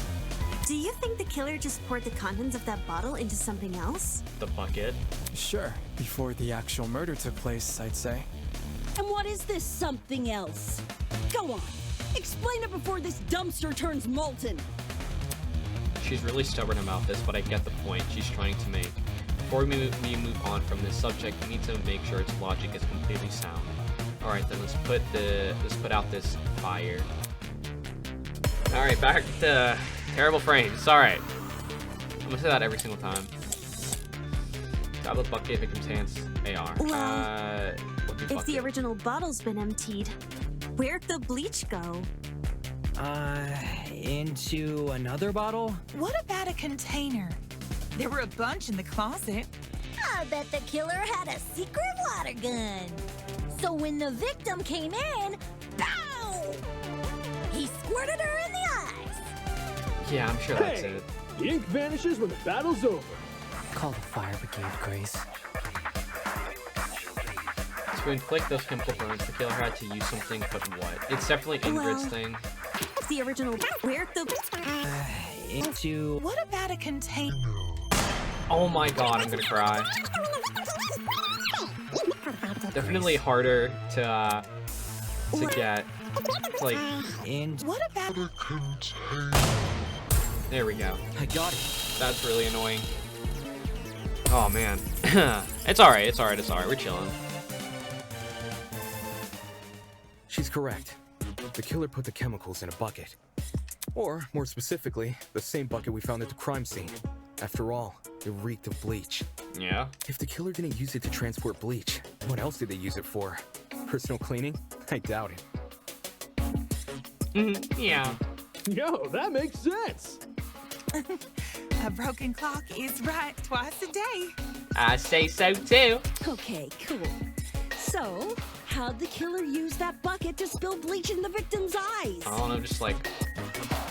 Do you think the killer just poured the contents of that bottle into something else? The bucket. Sure, before the actual murder took place, I'd say. And what is this something else? Go on, explain it before this dumpster turns molten. She's really stubborn about this, but I get the point she's trying to make. Before we move on from this subject, we need to make sure its logic is completely sound. All right, then let's put out this fire. All right, back to terrible frames. All right, I'm gonna say that every single time. Tablet bucket, victim's hands, AR. Well, if the original bottle's been emptied, where'd the bleach go? Into another bottle? What about a container? There were a bunch in the closet. I bet the killer had a secret water gun. So when the victim came in, bow! He squirted her in the eyes. Yeah, I'm sure that's it. The ink vanishes when the battle's over. Call the fire brigade, Grace. To inflict those chemical burns, the killer had to use something, but what? It's definitely Ingrid's thing. If the original where'd the into... What about a container? Oh my god, I'm gonna cry. Definitely harder to get. It's like, What about a container? there we go. I got it. That's really annoying. Oh man. It's alright, it's alright, it's alright. We're chilling. She's correct. The killer put the chemicals in a bucket. Or, more specifically, the same bucket we found at the crime scene. After all, it reeked of bleach. Yeah? If the killer didn't use it to transport bleach, what else did they use it for? Personal cleaning? I doubt it. Yeah. Yo, that makes sense. A broken clock is right twice a day. I say so too. Okay, cool. So, how'd the killer use that bucket to spill bleach in the victim's eyes? I don't know, just like,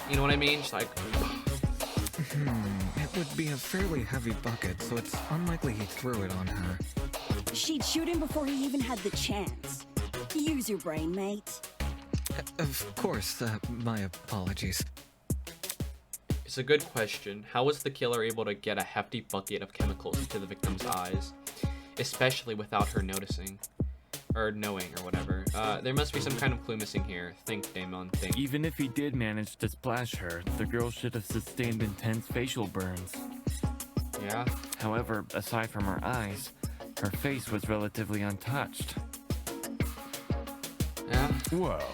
you know what I mean? Just like, would be a fairly heavy bucket, so it's unlikely he threw it on her. She'd shoot him before he even had the chance. Use your brain, mate. Of course, my apologies. It's a good question. How was the killer able to get a hefty bucket of chemicals into the victim's eyes? Especially without her noticing. Or knowing, or whatever. There must be some kind of clue missing here. Think, Damon, think. Even if he did manage to splash her, the girl should have sustained intense facial burns. Yeah? However, aside from her eyes, her face was relatively untouched. Yeah? Well,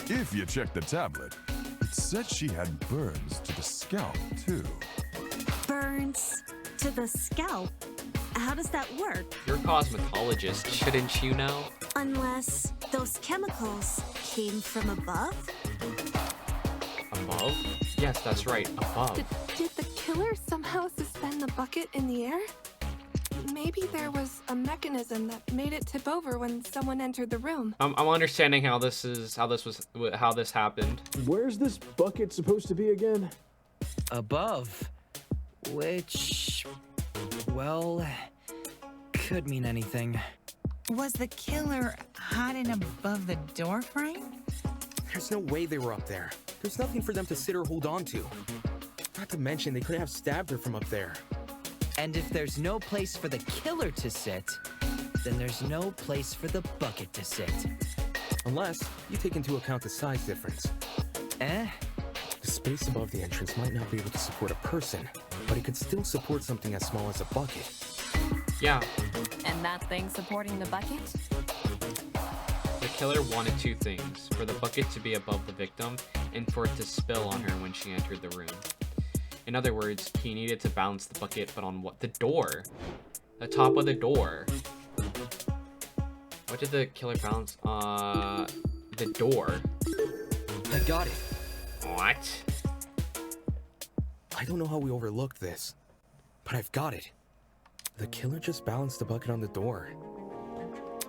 if you check the tablet, it said she had burns to the scalp, too. Burns to the scalp? How does that work? You're a cosmetologist, shouldn't you know? Unless those chemicals came from above? Above? Yes, that's right, above. Did the killer somehow suspend the bucket in the air? Maybe there was a mechanism that made it tip over when someone entered the room. I'm understanding how this happened. Where's this bucket supposed to be again? Above. Which, well, could mean anything. Was the killer hiding above the door frame? There's no way they were up there. There's nothing for them to sit or hold on to. Not to mention, they could have stabbed her from up there. And if there's no place for the killer to sit, then there's no place for the bucket to sit. Unless you take into account the size difference. Eh? The space above the entrance might not be able to support a person, but it could still support something as small as a bucket. Yeah. And that thing supporting the bucket? The killer wanted two things, for the bucket to be above the victim, and for it to spill on her when she entered the room. In other words, he needed to balance the bucket, but on what? The door. The top of the door. What did the killer balance? The door. I got it. What? I don't know how we overlooked this, but I've got it. The killer just balanced the bucket on the door.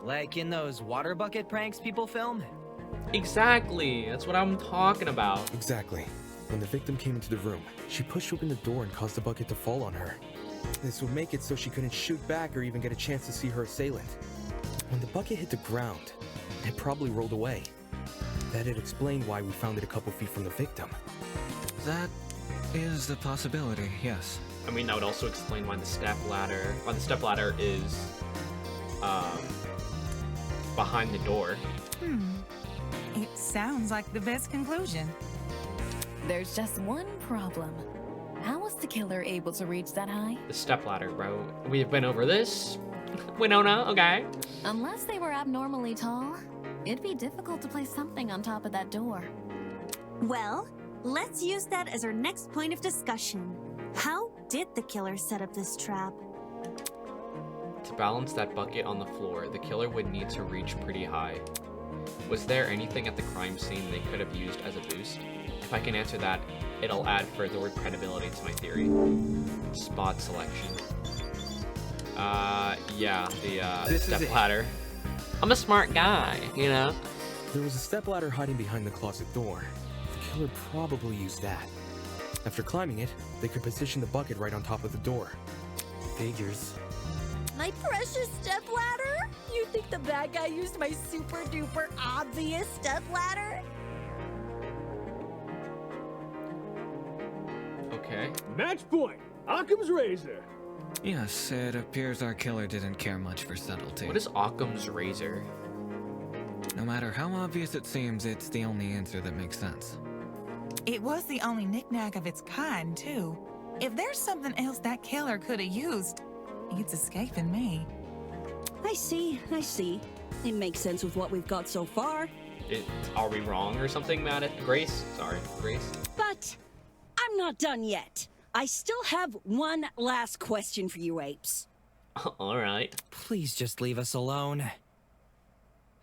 Like in those water bucket pranks people film? Exactly. That's what I'm talking about. Exactly. When the victim came into the room, she pushed open the door and caused the bucket to fall on her. This would make it so she couldn't shoot back or even get a chance to see her assailant. When the bucket hit the ground, it probably rolled away. That'd explain why we found it a couple feet from the victim. That is a possibility, yes. I mean, that would also explain why the step ladder is behind the door. It sounds like the best conclusion. There's just one problem. How was the killer able to reach that high? The step ladder, bro. We've been over this. Winona, okay. Unless they were abnormally tall, it'd be difficult to place something on top of that door. Well, let's use that as our next point of discussion. How did the killer set up this trap? To balance that bucket on the floor, the killer would need to reach pretty high. Was there anything at the crime scene they could have used as a boost? If I can answer that, it'll add further credibility to my theory. Spot selection. Yeah, the step ladder. I'm a smart guy, you know? There was a step ladder hiding behind the closet door. The killer probably used that. After climbing it, they could position the bucket right on top of the door. Figures. My precious stepladder? You think the bad guy used my super duper obvious stepladder? Okay. Match point! Occam's razor! Yes, it appears our killer didn't care much for subtlety. What is Occam's razor? No matter how obvious it seems, it's the only answer that makes sense. It was the only knickknack of its kind, too. If there's something else that killer could have used, it's escaping me. I see. It makes sense with what we've got so far. Are we wrong or something, Grace? Sorry, Grace. But I'm not done yet. I still have one last question for you apes. Alright. Please just leave us alone.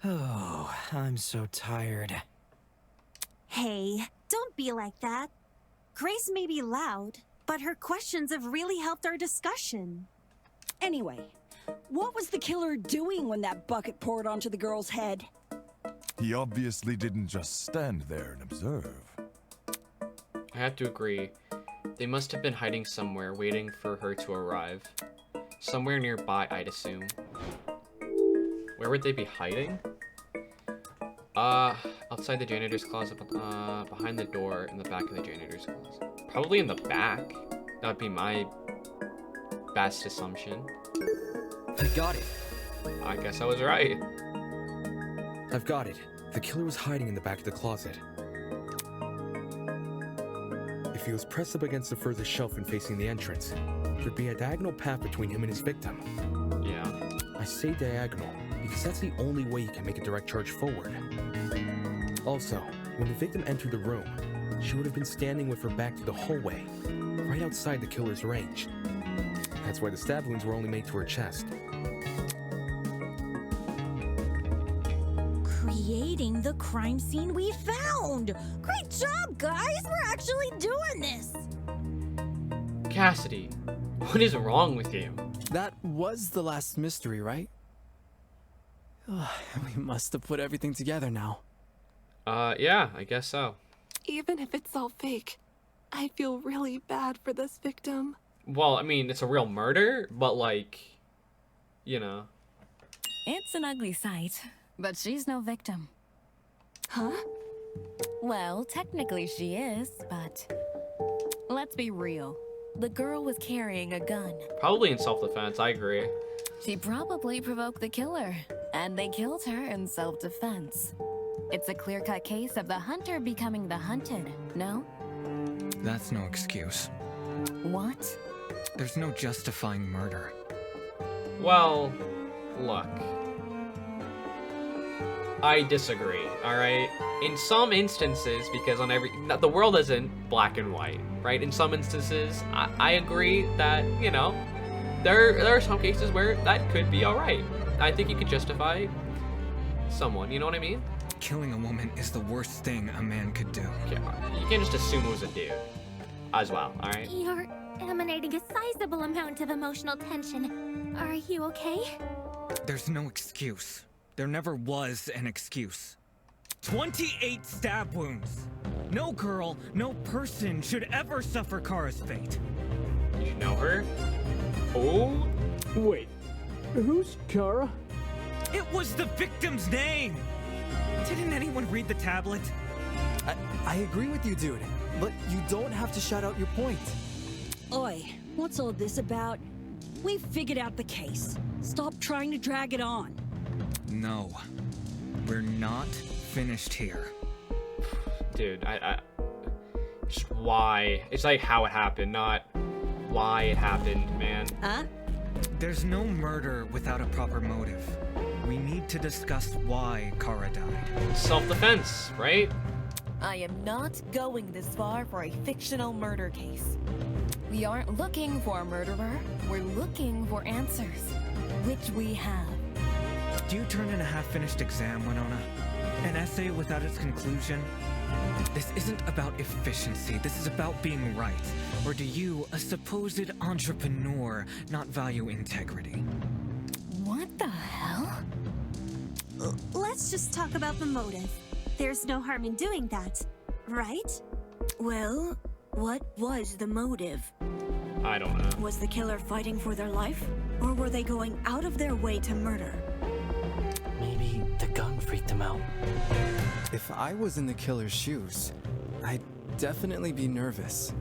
Oh, I'm so tired. Hey, don't be like that. Grace may be loud, but her questions have really helped our discussion. Anyway, what was the killer doing when that bucket poured onto the girl's head? He obviously didn't just stand there and observe. I have to agree. They must have been hiding somewhere, waiting for her to arrive. Somewhere nearby, I'd assume. Where would they be hiding? Outside the janitor's closet, behind the door, in the back of the janitor's closet. Probably in the back. That would be my best assumption. I got it. I guess I was right. I've got it. The killer was hiding in the back of the closet. If he was pressed up against the furthest shelf and facing the entrance, there'd be a diagonal path between him and his victim. Yeah. I say diagonal because that's the only way you can make a direct charge forward. Also, when the victim entered the room, she would have been standing with her back to the hallway, right outside the killer's range. That's why the stab wounds were only made to her chest. Creating the crime scene we found! Great job, guys! We're actually doing this! Cassidy, what is wrong with you? That was the last mystery, right? We must have put everything together now. Yeah, I guess so. Even if it's all fake, I feel really bad for this victim. Well, I mean, it's a real murder, but like, you know. It's an ugly sight, but she's no victim. Huh? Well, technically she is, but let's be real. The girl was carrying a gun. Probably in self-defense, I agree. She probably provoked the killer, and they killed her in self-defense. It's a clear-cut case of the hunter becoming the hunted, no? That's no excuse. What? There's no justifying murder. Well, look. I disagree, alright? In some instances, because the world isn't black and white, right? In some instances, I agree that, you know, there are some cases where that could be alright. I think you could justify someone, you know what I mean? Killing a woman is the worst thing a man could do. Yeah, you can't just assume it was a dude as well, alright? You're emanating a sizable amount of emotional tension. Are you okay? There's no excuse. There never was an excuse. 28 stab wounds! No girl, no person should ever suffer Kara's fate. You know her? Oh? Wait, who's Kara? It was the victim's name! Didn't anyone read the tablet? I agree with you, dude, but you don't have to shout out your point. Oi, what's all this about? We've figured out the case. Stop trying to drag it on. No. We're not finished here. Dude, just why? It's like how it happened, not why it happened, man. Huh? There's no murder without a proper motive. We need to discuss why Kara died. Self-defense, right? I am not going this far for a fictional murder case. We aren't looking for a murderer, we're looking for answers, which we have. Do you turn in a half-finished exam, Winona? An essay without its conclusion? This isn't about efficiency, this is about being right. Or do you, a supposed entrepreneur, not value integrity? What the hell? Let's just talk about the motive. There's no harm in doing that, right? Well, what was the motive? I don't know. Was the killer fighting for their life? Or were they going out of their way to murder? Maybe the gun freaked him out. If I was in the killer's shoes, I'd definitely be nervous.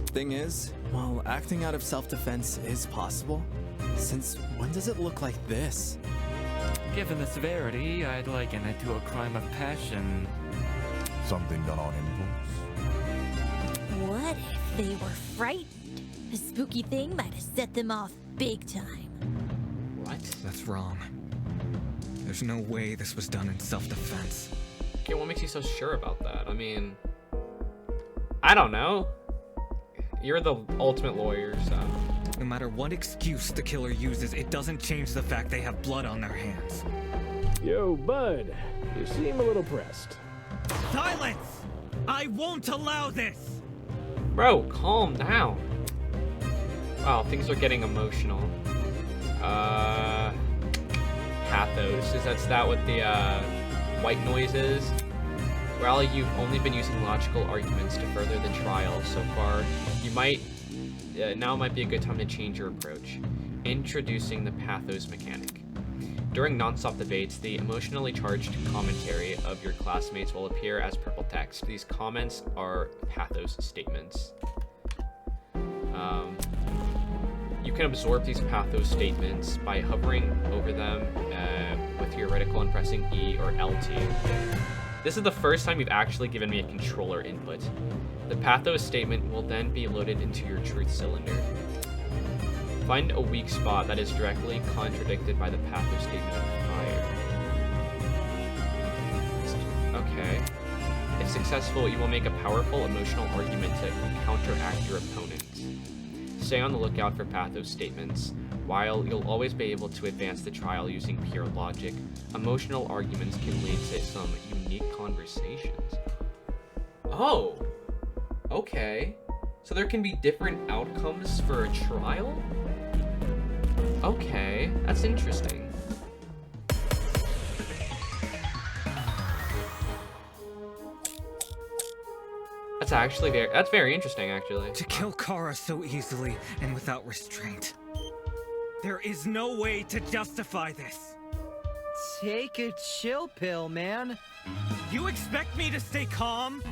Thing is, while acting out of self-defense is possible, since when does it look like this? Given the severity, I'd liken it to a crime of passion. Something done on impulse? What if they were frightened? The spooky thing might have set them off big time. What? That's wrong. There's no way this was done in self-defense. Okay, what makes you so sure about that? I mean, I don't know. You're the ultimate lawyer, so... No matter what excuse the killer uses, it doesn't change the fact they have blood on their hands. Yo, bud. You seem a little pressed. Silence! I won't allow this! Bro, calm down. Wow, things are getting emotional. Pathos. Is that what the white noise is? While you've only been using logical arguments to further the trial so far, you might now might be a good time to change your approach. Introducing the pathos mechanic. During non-stop debates, the emotionally charged commentary of your classmates will appear as purple text. These comments are pathos statements. You can absorb these pathos statements by hovering over them with your reticle and pressing E or LT. This is the first time you've actually given me a controller input. The pathos statement will then be loaded into your truth cylinder. Find a weak spot that is directly contradicted by the pathos statement of fire. Okay. If successful, you will make a powerful emotional argument to counteract your opponent. Stay on the lookout for pathos statements. While you'll always be able to advance the trial using pure logic, emotional arguments can lead to some unique conversations. Oh! Okay. So there can be different outcomes for a trial? Okay, that's interesting. That's actually very interesting, actually. To kill Kara so easily and without restraint. There is no way to justify this. Take a chill pill, man. You expect me to stay calm?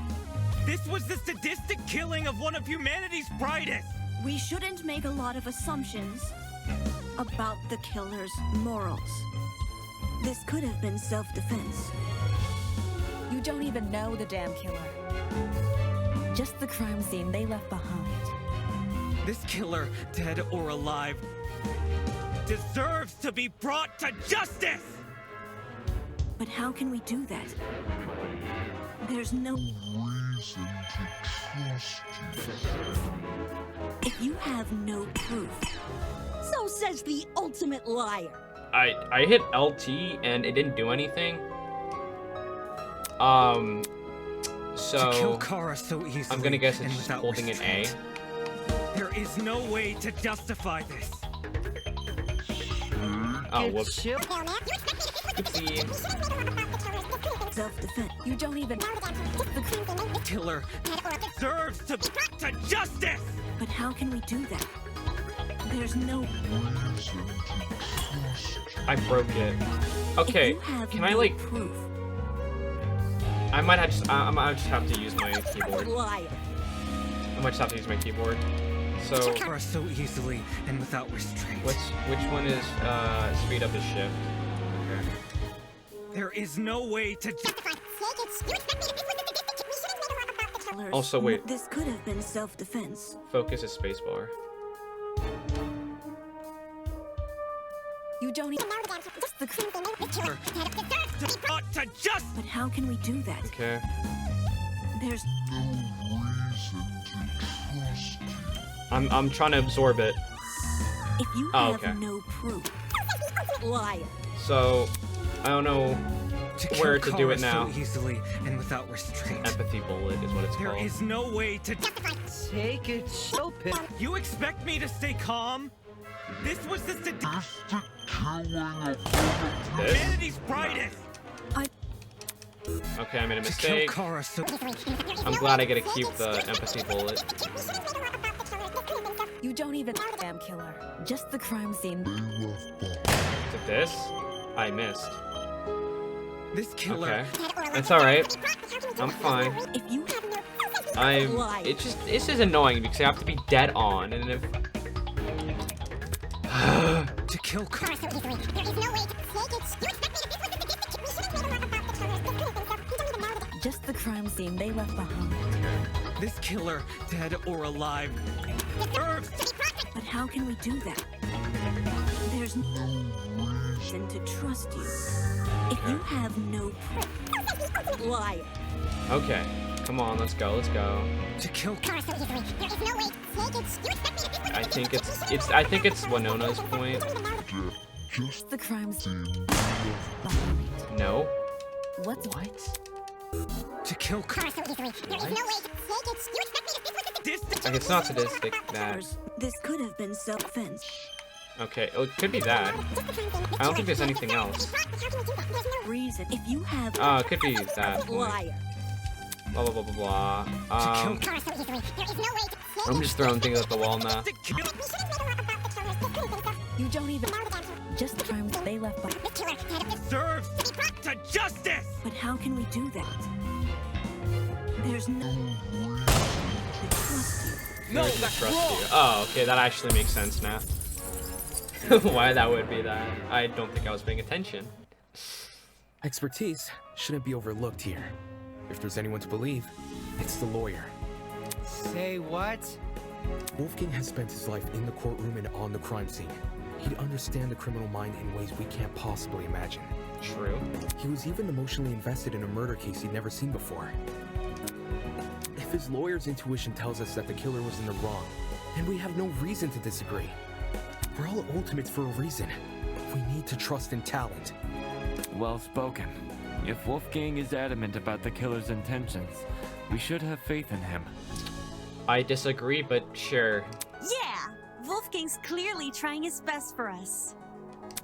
This was the sadistic killing of one of humanity's brightest. We shouldn't make a lot of assumptions about the killer's morals. This could have been self-defense. You don't even know the damn killer. Just the crime scene they left behind. This killer, dead or alive, deserves to be brought to justice! But how can we do that? There's no reason to trust you. If you have no proof, So says the ultimate liar. I hit LT and it didn't do anything. So to kill Kara so easily I'm gonna guess it's and just without holding an A. There is no way to justify this. Oh, whoops. Oopsie. self-defense. You don't even... The killer deserves to justice! But how can we do that? There's no reason to trust you. I broke it. Okay, can I like... proof. I might just have to use my keyboard. I might just have to use my keyboard. So so easily and without restraint. Which one is speed up is shift? Okay. There is no way to Also wait. This could have been self-defense. Focus is spacebar. You don't even... But how can we do that? Okay. There's no reason to trust you. I'm trying to absorb it. If you have no proof. Liar. So I don't know where to do it now. So easily and without restraint. Empathy bullet is what it's There called. is no way to take a chill pill. You expect me to stay calm? This was the humanity's brightest. Okay, I made a mistake. I'm glad I get to keep the empathy bullet. You don't even... Damn killer. Just the crime scene. Is it this? I missed. This killer. Okay. That's alright. I'm fine. This is annoying because I have to be dead on, and if... To kill Just the crime scene they left behind. This killer, dead or alive, deserves. But how can we do that? There's no reason to trust you. If you have no proof. Liar. Okay. Come on, let's go, let's go. To kill I think it's Winona's point. Just the crime scene. No. What? To kill Like, it's not sadistic, that. This could have been self-defense. Okay, it could be that. I don't think there's anything else. Reason. If you have It could be that. Liar. Blah blah blah blah blah. I'm just throwing things at the wall now. You don't even. Just the crime they left behind. Serve to justice! But how can we do that? There's no. No, that's trust you. Oh, okay, that actually makes sense now. Why that would be that? I don't think I was paying attention. Expertise shouldn't be overlooked here. If there's anyone to believe, it's the lawyer. Say what? Wolfgang has spent his life in the courtroom and on the crime scene. He'd understand the criminal mind in ways we can't possibly imagine. True. He was even emotionally invested in a murder case he'd never seen before. If his lawyer's intuition tells us that the killer was in the wrong, then we have no reason to disagree. We're all ultimates for a reason. We need to trust in talent. Well spoken. If Wolfgang is adamant about the killer's intentions, we should have faith in him. I disagree, but sure. Yeah, Wolfgang's clearly trying his best for us.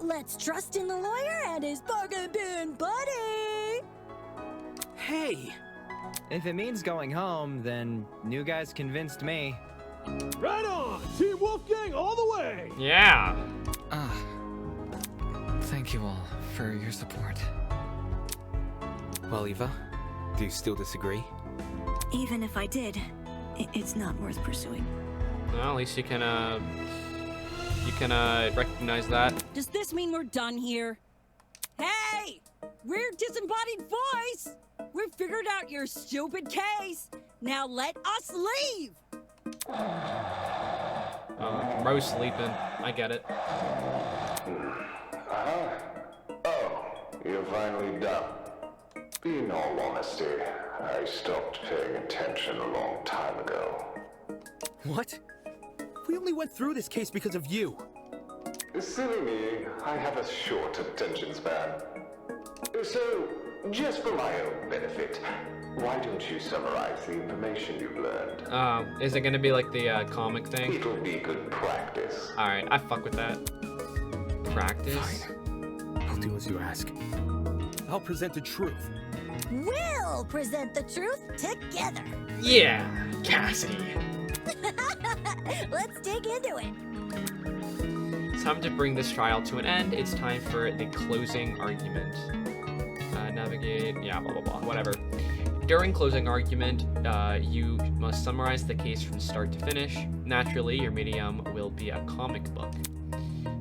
Let's trust in the lawyer and his bargain bin buddy! Hey! If it means going home, then new guys convinced me. Right on! Team Wolfgang all the way! Yeah! Thank you all for your support. Well, Eva, do you still disagree? Even if I did, it's not worth pursuing. Well, at least you can recognize that. Does this mean we're done here? Hey! We're Disembodied Voice! We've figured out your stupid case! Now let us leave! Rose sleeping. I get it. Oh, you're finally done. In all honesty, I stopped paying attention a long time ago. What? We only went through this case because of you. Silly me, I have a short attention span. So, just for my own benefit, why don't you summarize the information you've learned? Is it gonna be like the comic thing? It'll be good practice. Alright, I fuck with that. Practice? Fine. I'll do as you ask. I'll present the truth. We'll present the truth together. Yeah, Cassidy. Let's dig into it. Time to bring this trial to an end. It's time for the closing argument. Navigate, yeah, blah, blah, blah, whatever. During closing argument, you must summarize the case from start to finish. Naturally, your medium will be a comic book.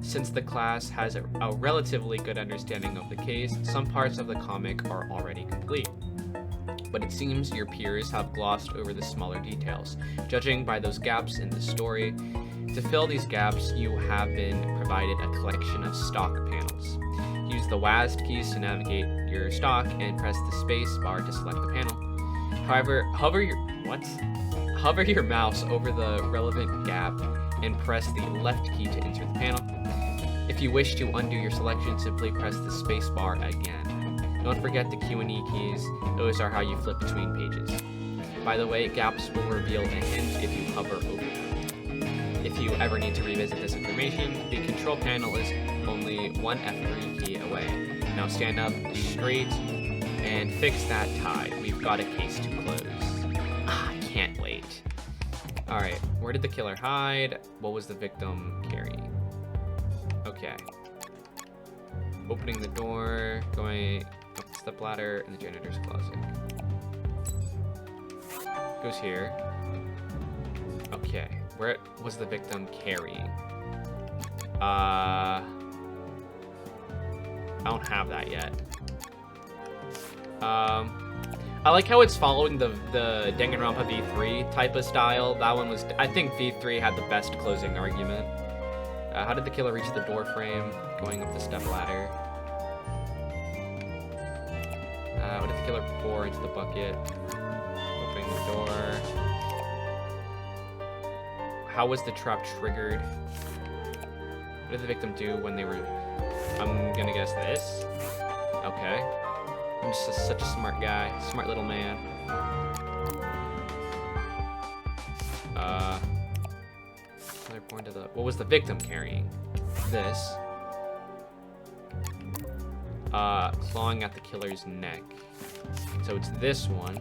Since the class has a relatively good understanding of the case, some parts of the comic are already complete. But it seems your peers have glossed over the smaller details, judging by those gaps in the story. To fill these gaps, you have been provided a collection of stock panels. Use the WASD keys to navigate your stock and press the space bar to select the panel. However, hover your mouse over the relevant gap and press the left key to enter the panel. If you wish to undo your selection, simply press the space bar again. Don't forget the Q and E keys, those are how you flip between pages. By the way, gaps will reveal a hint if you hover over them. If you ever need to revisit this information, the control panel is only one F3 key away. Now stand up straight and fix that tie. We've got a case to close. I can't wait. Alright, where did the killer hide? What was the victim carrying? Okay. Opening the door, going up the stepladder in the janitor's closet. Goes here. Okay, where was the victim carrying? I don't have that yet. I like how it's following the Danganronpa V3 type of style. That one was, I think V3 had the best closing argument. How did the killer reach the door frame? Going up the stepladder. What did the killer pour into the bucket? Opening the door. How was the trap triggered? What did the victim do when they were... I'm gonna guess this. Okay. I'm just such a smart guy. Smart little man. What was the victim carrying? This. Clawing at the killer's neck. So it's this one.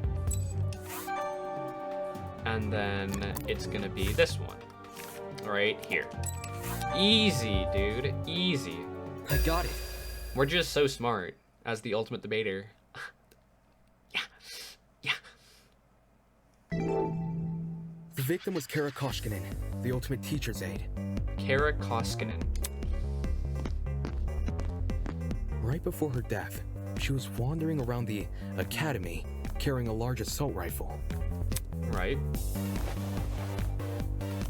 And then it's gonna be this one. Right here. Easy, dude. Easy. I got it. We're just so smart as the ultimate debater. The victim was Kara Koskinen, the ultimate teacher's aide. Kara Koskinen. Right before her death, she was wandering around the academy carrying a large assault rifle. Right.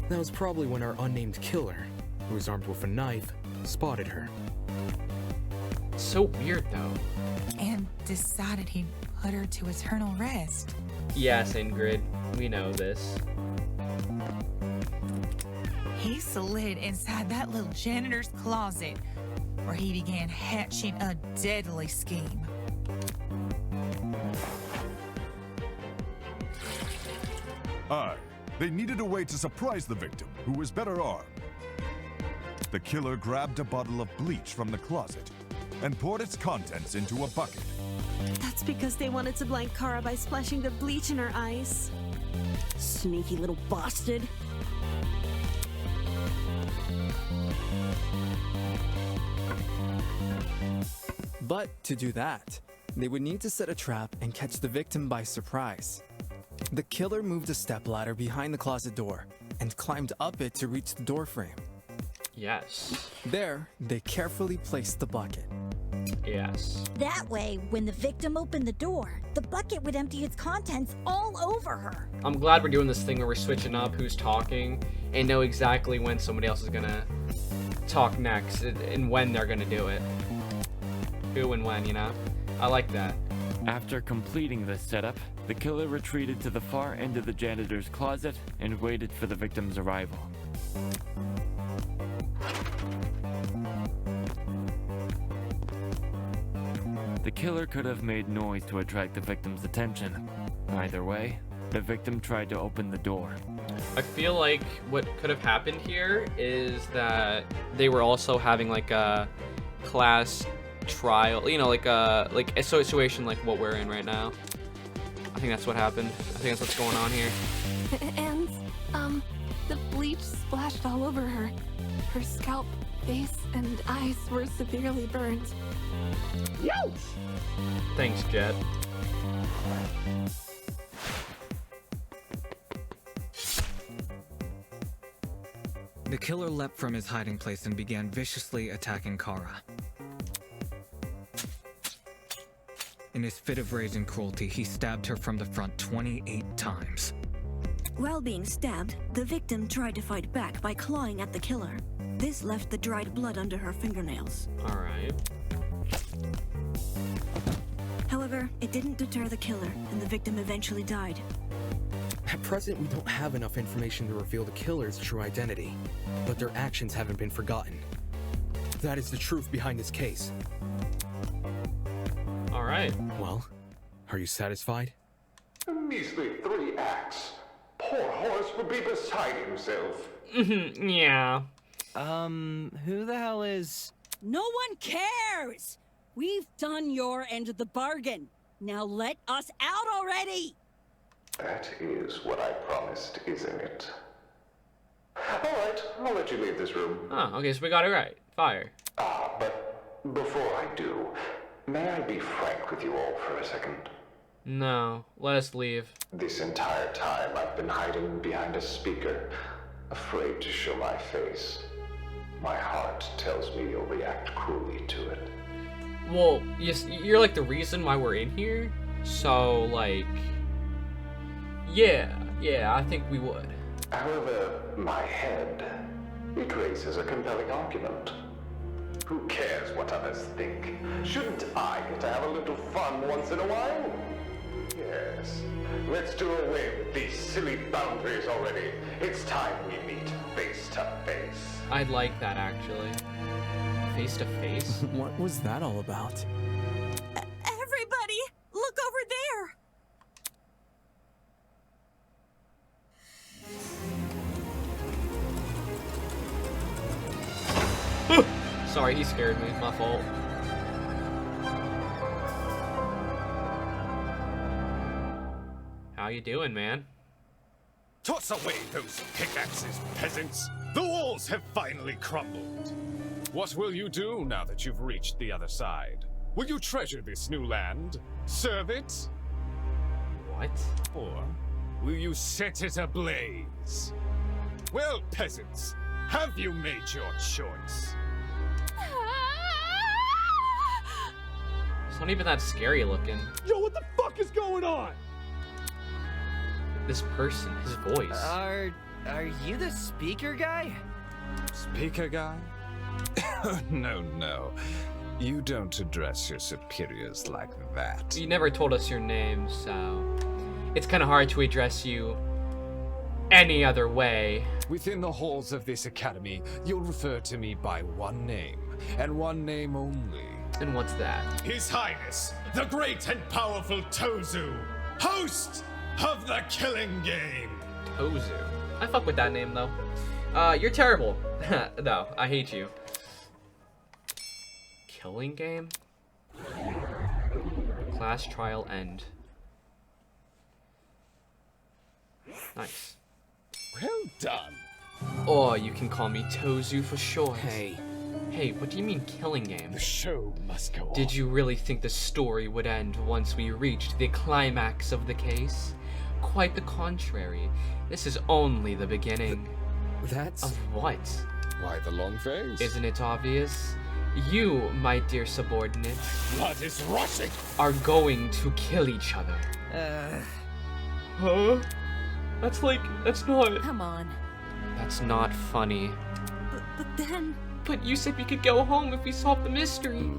That was probably when our unnamed killer, who was armed with a knife, spotted her. So weird, though. And decided he'd put her to eternal rest. Yes, Ingrid. We know this. He slid inside that little janitor's closet, where he began hatching a deadly scheme. Aye, they needed a way to surprise the victim, who was better armed. The killer grabbed a bottle of bleach from the closet and poured its contents into a bucket. That's because they wanted to blind Kara by splashing the bleach in her eyes. Sneaky little bastard. But to do that, they would need to set a trap and catch the victim by surprise. The killer moved a stepladder behind the closet door and climbed up it to reach the doorframe. Yes. There, they carefully placed the bucket. Yes. That way, when the victim opened the door, the bucket would empty its contents all over her. I'm glad we're doing this thing where we're switching up who's talking and know exactly when somebody else is gonna talk next and when they're gonna do it. Who and when, you know? I like that. After completing this setup, the killer retreated to the far end of the janitor's closet and waited for the victim's arrival. The killer could have made noise to attract the victim's attention. Either way, the victim tried to open the door. I feel like what could have happened here is that they were also having like a class trial, you know, like a situation like what we're in right now. I think that's what happened. I think that's what's going on here. And, the bleach splashed all over her. Her scalp, face, and eyes were severely burned. Youch! Thanks, Jet. The killer leapt from his hiding place and began viciously attacking Kara. In his fit of rage and cruelty, he stabbed her from the front 28 times. While being stabbed, the victim tried to fight back by clawing at the killer. This left the dried blood under her fingernails. Alright. However, it didn't deter the killer, and the victim eventually died. At present, we don't have enough information to reveal the killer's true identity, but their actions haven't been forgotten. That is the truth behind this case. Alright. Well, are you satisfied? A measly 3 acts. Poor Horace would be beside himself. Yeah. Who the hell is... No one cares! We've done your end of the bargain. Now let us out already! That is what I promised, isn't it? Alright, I'll let you leave this room. Oh, okay, so we got it right. Fire. But before I do, may I be frank with you all for a second? No, let us leave. This entire time I've been hiding behind a speaker, afraid to show my face. My heart tells me you'll react cruelly to it. Well, yes, you're like the reason why we're in here. So, like, yeah, I think we would. However, my head, it raises a compelling argument. Who cares what others think? Shouldn't I get to have a little fun once in a while? Yes. Let's do away with these silly boundaries already. It's time we meet face to face. I'd like that, actually. Face to face? What was that all about? Everybody, look over there! Sorry, he scared me. My fault. How you doing, man? Toss away those pickaxes, peasants! The walls have finally crumbled. What will you do now that you've reached the other side? Will you treasure this new land? Serve it? What? Or will you set it ablaze? Well, peasants, have you made your choice? It's not even that scary looking. Yo, what the fuck is going on? This person, his voice. Are you the speaker guy? Speaker guy? No. You don't address your superiors like that. You never told us your name, so it's kind of hard to address you any other way. Within the halls of this academy, you'll refer to me by one name, and one name only. And what's that? His Highness, the great and powerful Tozu, host of the Killing Game. Tozu. I fuck with that name though. You're terrible. No, I hate you. Killing Game? Class trial end. Nice. Well done. Oh, you can call me Tozu for short. Hey, what do you mean Killing Game? The show must go on. Did you really think the story would end once we reached the climax of the case? Quite the contrary. This is only the beginning. That's... Of what? Why the long face? Isn't it obvious? You, my dear subordinate, Blood is rushing! are going to kill each other. Huh? That's not... Come on. That's not funny. But then... But you said we could go home if we solved the mystery.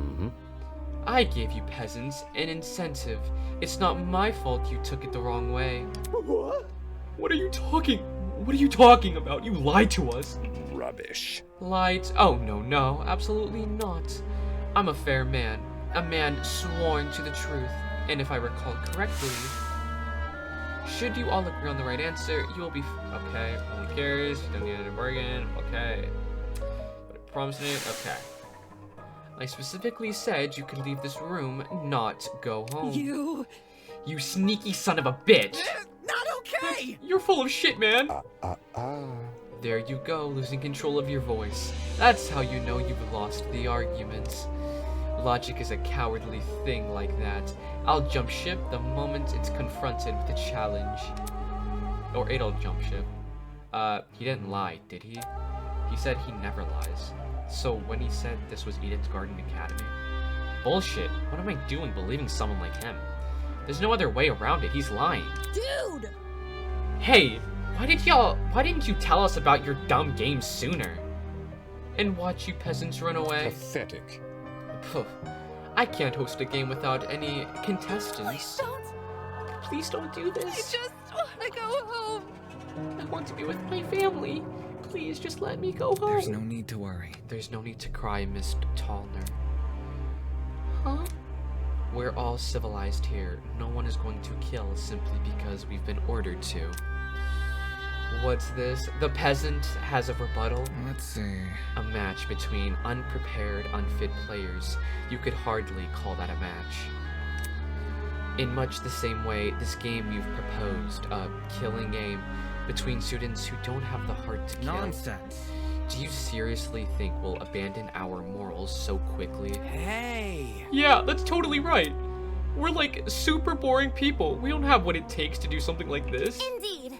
I gave you peasants an incentive. It's not my fault you took it the wrong way. What? What are you talking about? You lied to us. Rubbish. Lied? Oh, no, absolutely not. I'm a fair man. A man sworn to the truth. And if I recall correctly, should you all agree on the right answer, you will be okay. Only cares. You don't need a bargain. Okay. But I promised it. Okay. I specifically said you could leave this room, not go home. You sneaky son of a bitch. Not okay! You're full of shit, man. There you go, losing control of your voice. That's how you know you've lost the argument. Logic is a cowardly thing like that. I'll jump ship the moment it's confronted with a challenge. Or it'll jump ship. He didn't lie, did he? He said he never lies. So when he said this was Edith's Garden Academy? Bullshit. What am I doing believing someone like him? There's no other way around it. He's lying. Dude! Hey, why didn't you tell us about your dumb game sooner? And watch you peasants run away? Pathetic. Poof. I can't host a game without any contestants. Please don't do this. I just want to go home. I want to be with my family. Please just let me go home. There's no need to worry. There's no need to cry, Miss Tallner. Huh? We're all civilized here. No one is going to kill simply because we've been ordered to. What's this? The peasant has a rebuttal? Let's see. A match between unprepared, unfit players. You could hardly call that a match. In much the same way, this game you've proposed, a killing game, between students who don't have the heart to kill. Nonsense. Do you seriously think we'll abandon our morals so quickly? Hey! Yeah, that's totally right. We're like super boring people. We don't have what it takes to do something like this. Indeed.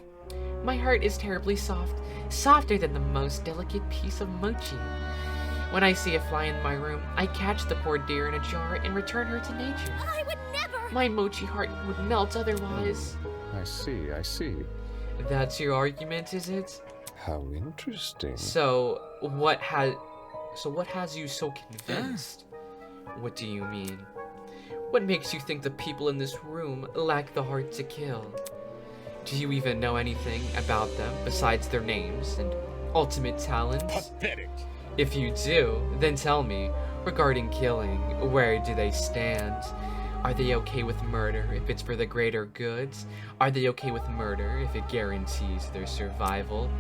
My heart is terribly soft, softer than the most delicate piece of mochi. When I see a fly in my room, I catch the poor dear in a jar and return her to nature. I would never. My mochi heart would melt otherwise. I see. That's your argument, is it? How interesting. So what has you so convinced? What do you mean? What makes you think the people in this room lack the heart to kill? Do you even know anything about them besides their names and ultimate talents? Pathetic. If you do, then tell me, regarding killing, where do they stand? Are they okay with murder if it's for the greater good? Are they okay with murder if it guarantees their survival?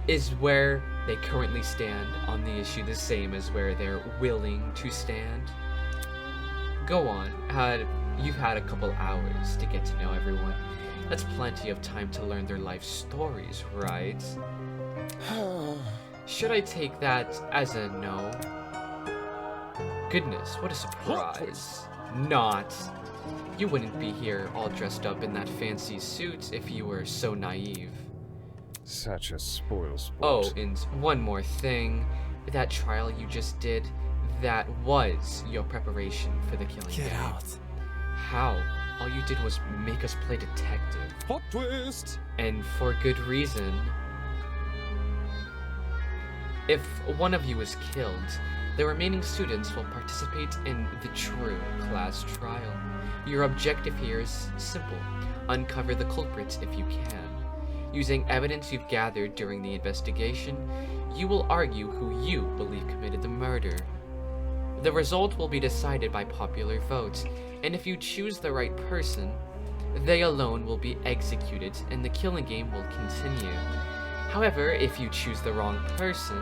Is where they currently stand on the issue the same as where they're willing to stand? Go on, you've had a couple hours to get to know everyone. That's plenty of time to learn their life stories, right? Should I take that as a no? Goodness, what a surprise. Not. You wouldn't be here all dressed up in that fancy suit if you were so naive. Such a spoilsport. Oh, and one more thing. That trial you just did, that was your preparation for the killing Get game. out. How? All you did was make us play detective. Plot twist! And for good reason. If one of you is killed, the remaining students will participate in the true class trial. Your objective here is simple. Uncover the culprits if you can. Using evidence you've gathered during the investigation, you will argue who you believe committed the murder. The result will be decided by popular vote, and if you choose the right person, they alone will be executed and the killing game will continue. However, if you choose the wrong person,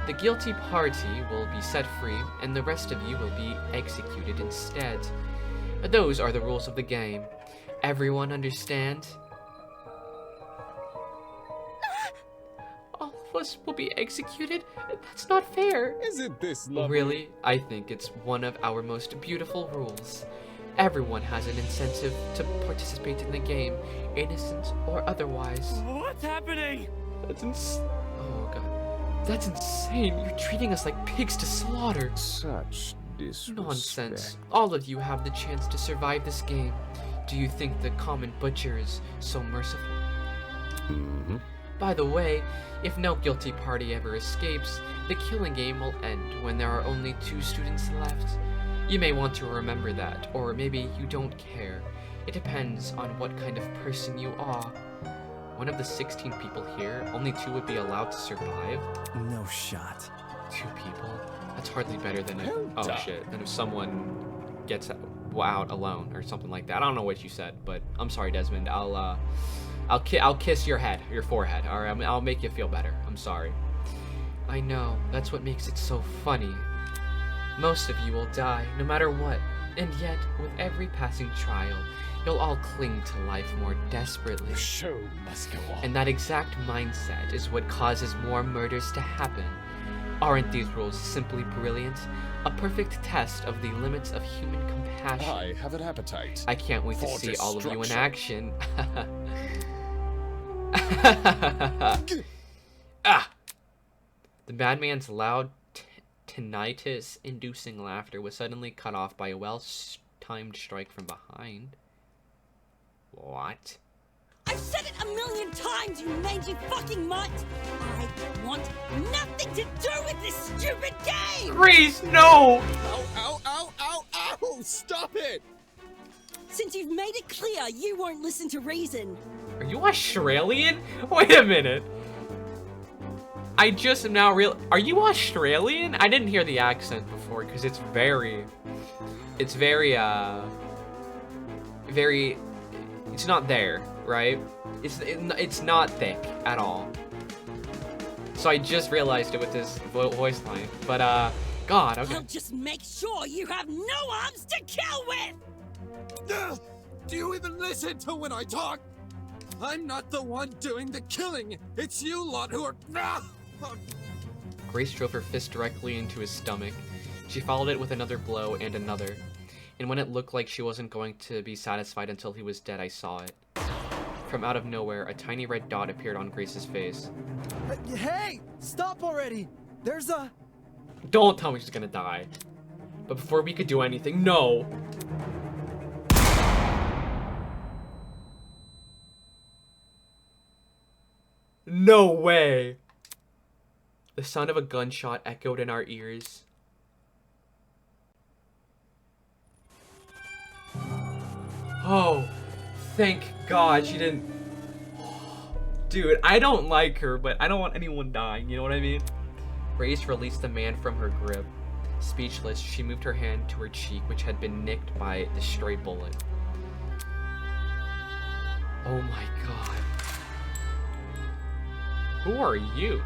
the guilty party will be set free and the rest of you will be executed instead. Those are the rules of the game. Everyone understand? All of us will be executed? That's not fair. Isn't this lovely? Really? I think it's one of our most beautiful rules. Everyone has an incentive to participate in the game, innocent or otherwise. What's happening? Oh god. That's insane. You're treating us like pigs to slaughter. Such disrespect. Nonsense. All of you have the chance to survive this game. Do you think the common butcher is so merciful? Mm-hmm. By the way, if no guilty party ever escapes, the killing game will end when there are only 2 students left. You may want to remember that, or maybe you don't care. It depends on what kind of person you are. One of the 16 people here, only 2 would be allowed to survive? No shot. 2 people? That's hardly better than if, Hold up. than if someone gets out alone or something like that. I don't know what you said, but I'm sorry, Desmond. I'll kiss your head, your forehead. All right, I'll make you feel better. I'm sorry. I know. That's what makes it so funny. Most of you will die, no matter what. And yet, with every passing trial, you'll all cling to life more desperately. The show must go on. And that exact mindset is what causes more murders to happen. Aren't these rules simply brilliant? A perfect test of the limits of human compassion. I have an appetite. I can't wait to for see all of you in destruction. action. Ah! The madman's loud, tinnitus-inducing laughter was suddenly cut off by a well-timed strike from behind. What? I've said it a million times, you mangy fucking mutt! I want nothing to do with this stupid game! Grace, no! Ow, ow, ow, ow, ow! Stop it! Since you've made it clear you won't listen to reason. Are you Australian? Wait a minute. I just am now Are you Australian? I didn't hear the accent before because it's very, it's not there, right? It's not thick at all. So I just realized it with this voice line. But God, okay. I'll just make sure you have no arms to kill with. Do you even listen to when I talk? I'm not the one doing the killing. It's you lot who are. Grace drove her fist directly into his stomach. She followed it with another blow and another. And when it looked like she wasn't going to be satisfied until he was dead, I saw it. From out of nowhere, a tiny red dot appeared on Grace's face. Hey! Stop already! There's a... Don't tell me she's gonna die. But before we could do anything, no! No way! The sound of a gunshot echoed in our ears. Oh, thank God she didn't... Dude, I don't like her, but I don't want anyone dying, you know what I mean? Grace released the man from her grip. Speechless, she moved her hand to her cheek, which had been nicked by the stray bullet. Oh my God. Who are you?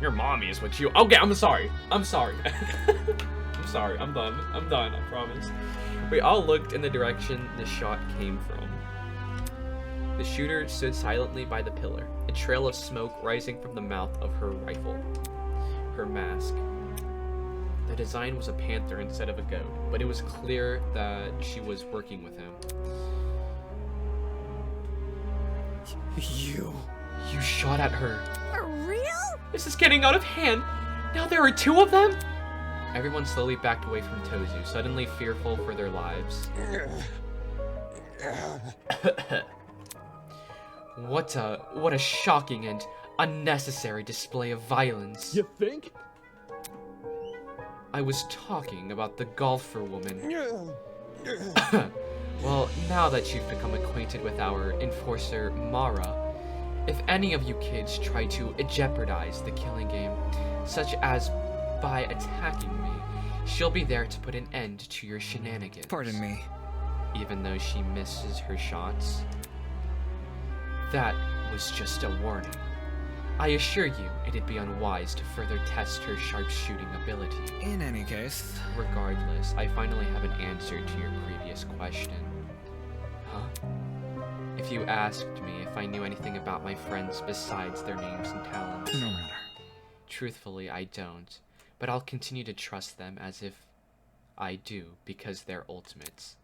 Your mommy is what you... Okay, I'm sorry. I'm sorry. I'm sorry. I'm done. I'm done, I promise. We all looked in the direction the shot came from. The shooter stood silently by the pillar, a trail of smoke rising from the mouth of her rifle. Her mask. The design was a panther instead of a goat, but it was clear that she was working with him. You shot at her. For real? This is getting out of hand. Now there are 2 of them? Everyone slowly backed away from Tozu, suddenly fearful for their lives. What a shocking and unnecessary display of violence. You think? I was talking about the golfer woman. Well, now that you've become acquainted with our enforcer, Mara, if any of you kids try to jeopardize the killing game, such as by attacking me, she'll be there to put an end to your shenanigans. Pardon me. Even though she misses her shots. That was just a warning. I assure you, it'd be unwise to further test her sharpshooting ability. In any case... Regardless, I finally have an answer to your previous question. Huh? If you asked me if I knew anything about my friends besides their names and talents... No matter. Truthfully, I don't. But I'll continue to trust them as if I do, because they're ultimates.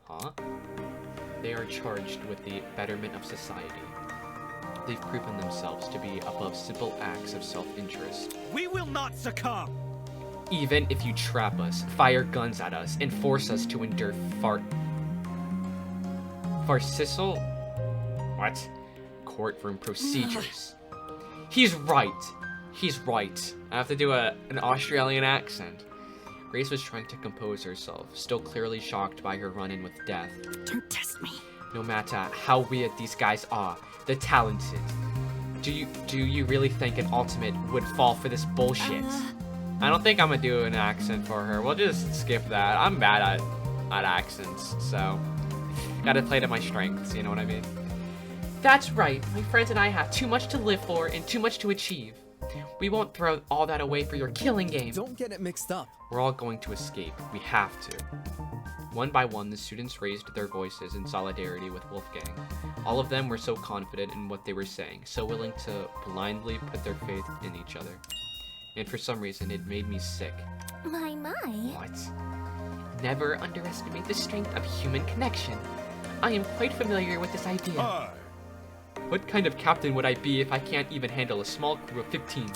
Huh? They are charged with the betterment of society. They've proven themselves to be above simple acts of self-interest. We will not succumb! Even if you trap us, fire guns at us, and force us to endure farcical... What? Courtroom procedures. He's right! He's right. I have to do an Australian accent. Grace was trying to compose herself, still clearly shocked by her run-in with death. Don't test me. No matter how weird these guys are, they're talented. Do you really think an ultimate would fall for this bullshit? I don't think I'm gonna do an accent for her. We'll just skip that. I'm bad at accents, so gotta play to my strengths, you know what I mean? That's right. My friends and I have too much to live for and too much to achieve. We won't throw all that away for your killing game. Don't get it mixed up. We're all going to escape. We have to. One by one, the students raised their voices in solidarity with Wolfgang. All of them were so confident in what they were saying, so willing to blindly put their faith in each other. And for some reason, it made me sick. My. What? Never underestimate the strength of human connection. I am quite familiar with this idea. What kind of captain would I be if I can't even handle a small crew of 15?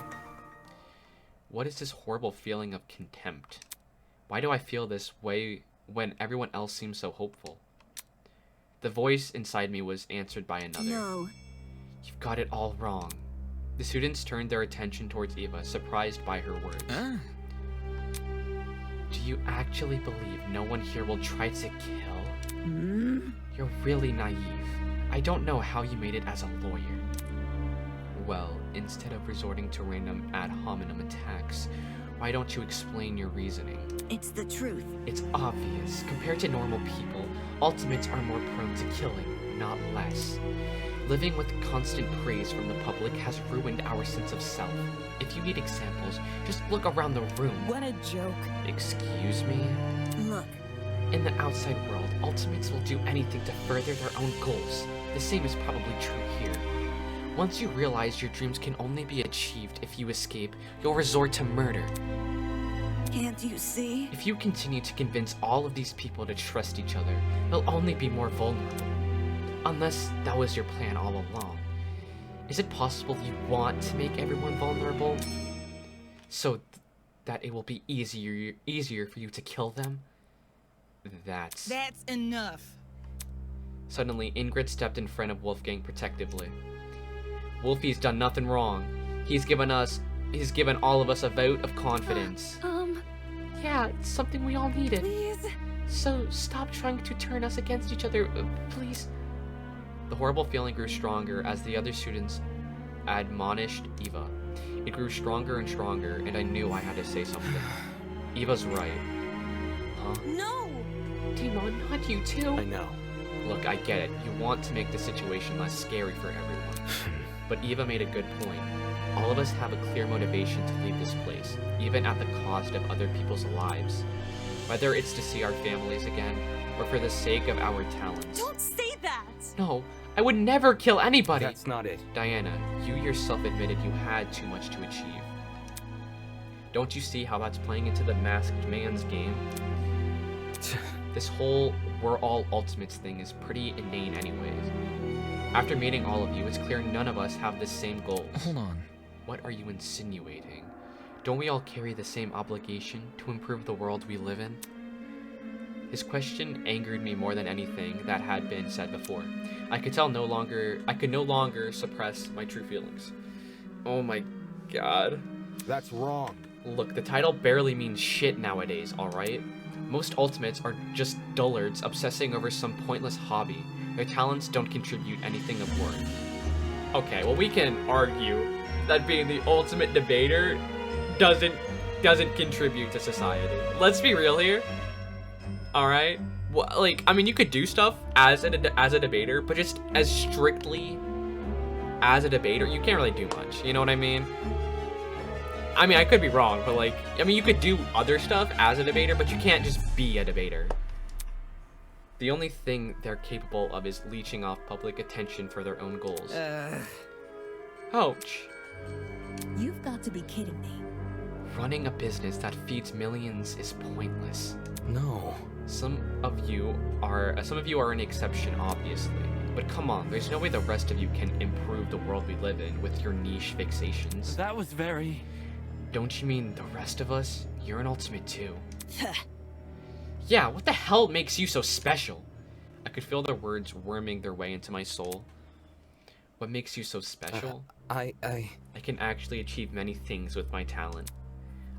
What is this horrible feeling of contempt? Why do I feel this way when everyone else seems so hopeful? The voice inside me was answered by another. No. You've got it all wrong. The students turned their attention towards Eva, surprised by her words. Do you actually believe no one here will try to kill? You're really naive. I don't know how you made it as a lawyer. Well, instead of resorting to random ad hominem attacks, why don't you explain your reasoning? It's the truth. It's obvious. Compared to normal people, ultimates are more prone to killing, not less. Living with constant praise from the public has ruined our sense of self. If you need examples, just look around the room. What a joke. Excuse me? Look. In the outside world, ultimates will do anything to further their own goals. The same is probably true here. Once you realize your dreams can only be achieved if you escape, you'll resort to murder. Can't you see? If you continue to convince all of these people to trust each other, they'll only be more vulnerable. Unless that was your plan all along. Is it possible you want to make everyone vulnerable? So that it will be easier for you to kill them? That's enough. Suddenly, Ingrid stepped in front of Wolfgang protectively. Wolfie's done nothing wrong. He's given all of us a vote of confidence. Yeah, it's something we all needed. Please. So stop trying to turn us against each other, please. The horrible feeling grew stronger as the other students admonished Eva. It grew stronger and stronger, and I knew I had to say something. Eva's right. Huh? No! Demon, not you too. I know. Look, I get it. You want to make the situation less scary for everyone. But Eva made a good point. All of us have a clear motivation to leave this place, even at the cost of other people's lives. Whether it's to see our families again, or for the sake of our talents. Don't say that! No, I would never kill anybody. That's not it. Diana, you yourself admitted you had too much to achieve. Don't you see how that's playing into the masked man's game? This whole we're all ultimates thing is pretty inane anyways. After meeting all of you, it's clear none of us have the same goals. Hold on. What are you insinuating? Don't we all carry the same obligation to improve the world we live in? His question angered me more than anything that had been said before. I could no longer suppress my true feelings. Oh my god. That's wrong. Look, the title barely means shit nowadays, alright? Most ultimates are just dullards obsessing over some pointless hobby. Their talents don't contribute anything of worth. Okay, well we can argue that being the ultimate debater doesn't contribute to society. Let's be real here. Alright? Well, like, I mean, you could do stuff as a debater, but just as strictly as a debater, you can't really do much. You know what I mean? I mean, I could be wrong, but like, I mean, you could do other stuff as a debater, but you can't just be a debater. The only thing they're capable of is leeching off public attention for their own goals. Ouch. You've got to be kidding me. Running a business that feeds millions is pointless. No. Some of you are an exception, obviously. But come on, there's no way the rest of you can improve the world we live in with your niche fixations. That was very... Don't you mean the rest of us? You're an ultimate too. Yeah, what the hell makes you so special? I could feel their words worming their way into my soul. What makes you so special? I can actually achieve many things with my talent.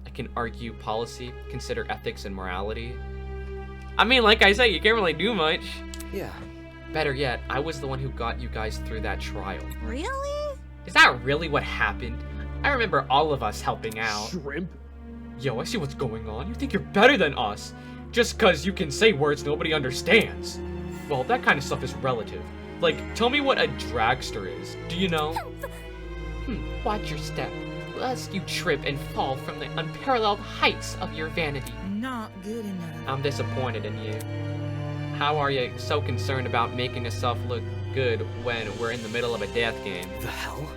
I can argue policy, consider ethics and morality. I mean, like I said, you can't really do much. Yeah. Better yet, I was the one who got you guys through that trial. Really? Is that really what happened? I remember all of us helping out. Shrimp? Yo, I see what's going on. You think you're better than us, just cause you can say words nobody understands. Well, that kind of stuff is relative. Like, tell me what a dragster is. Do you know? Watch your step, lest you trip and fall from the unparalleled heights of your vanity. Not good enough. I'm disappointed in you. How are you so concerned about making yourself look good when we're in the middle of a death game? The hell?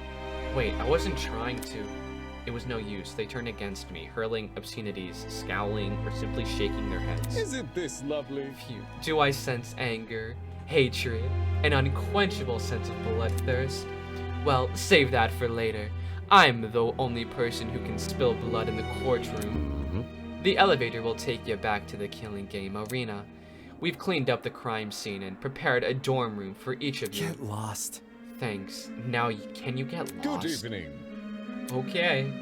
Wait, I wasn't trying to. It was no use. They turned against me, hurling obscenities, scowling, or simply shaking their heads. Isn't this lovely? Phew. Do I sense anger, hatred, an unquenchable sense of bloodthirst? Well, save that for later. I'm the only person who can spill blood in the courtroom. The elevator will take you back to the killing game arena. We've cleaned up the crime scene and prepared a dorm room for each of you. Get lost. Thanks. Now, can you get lost? Good evening. Okay.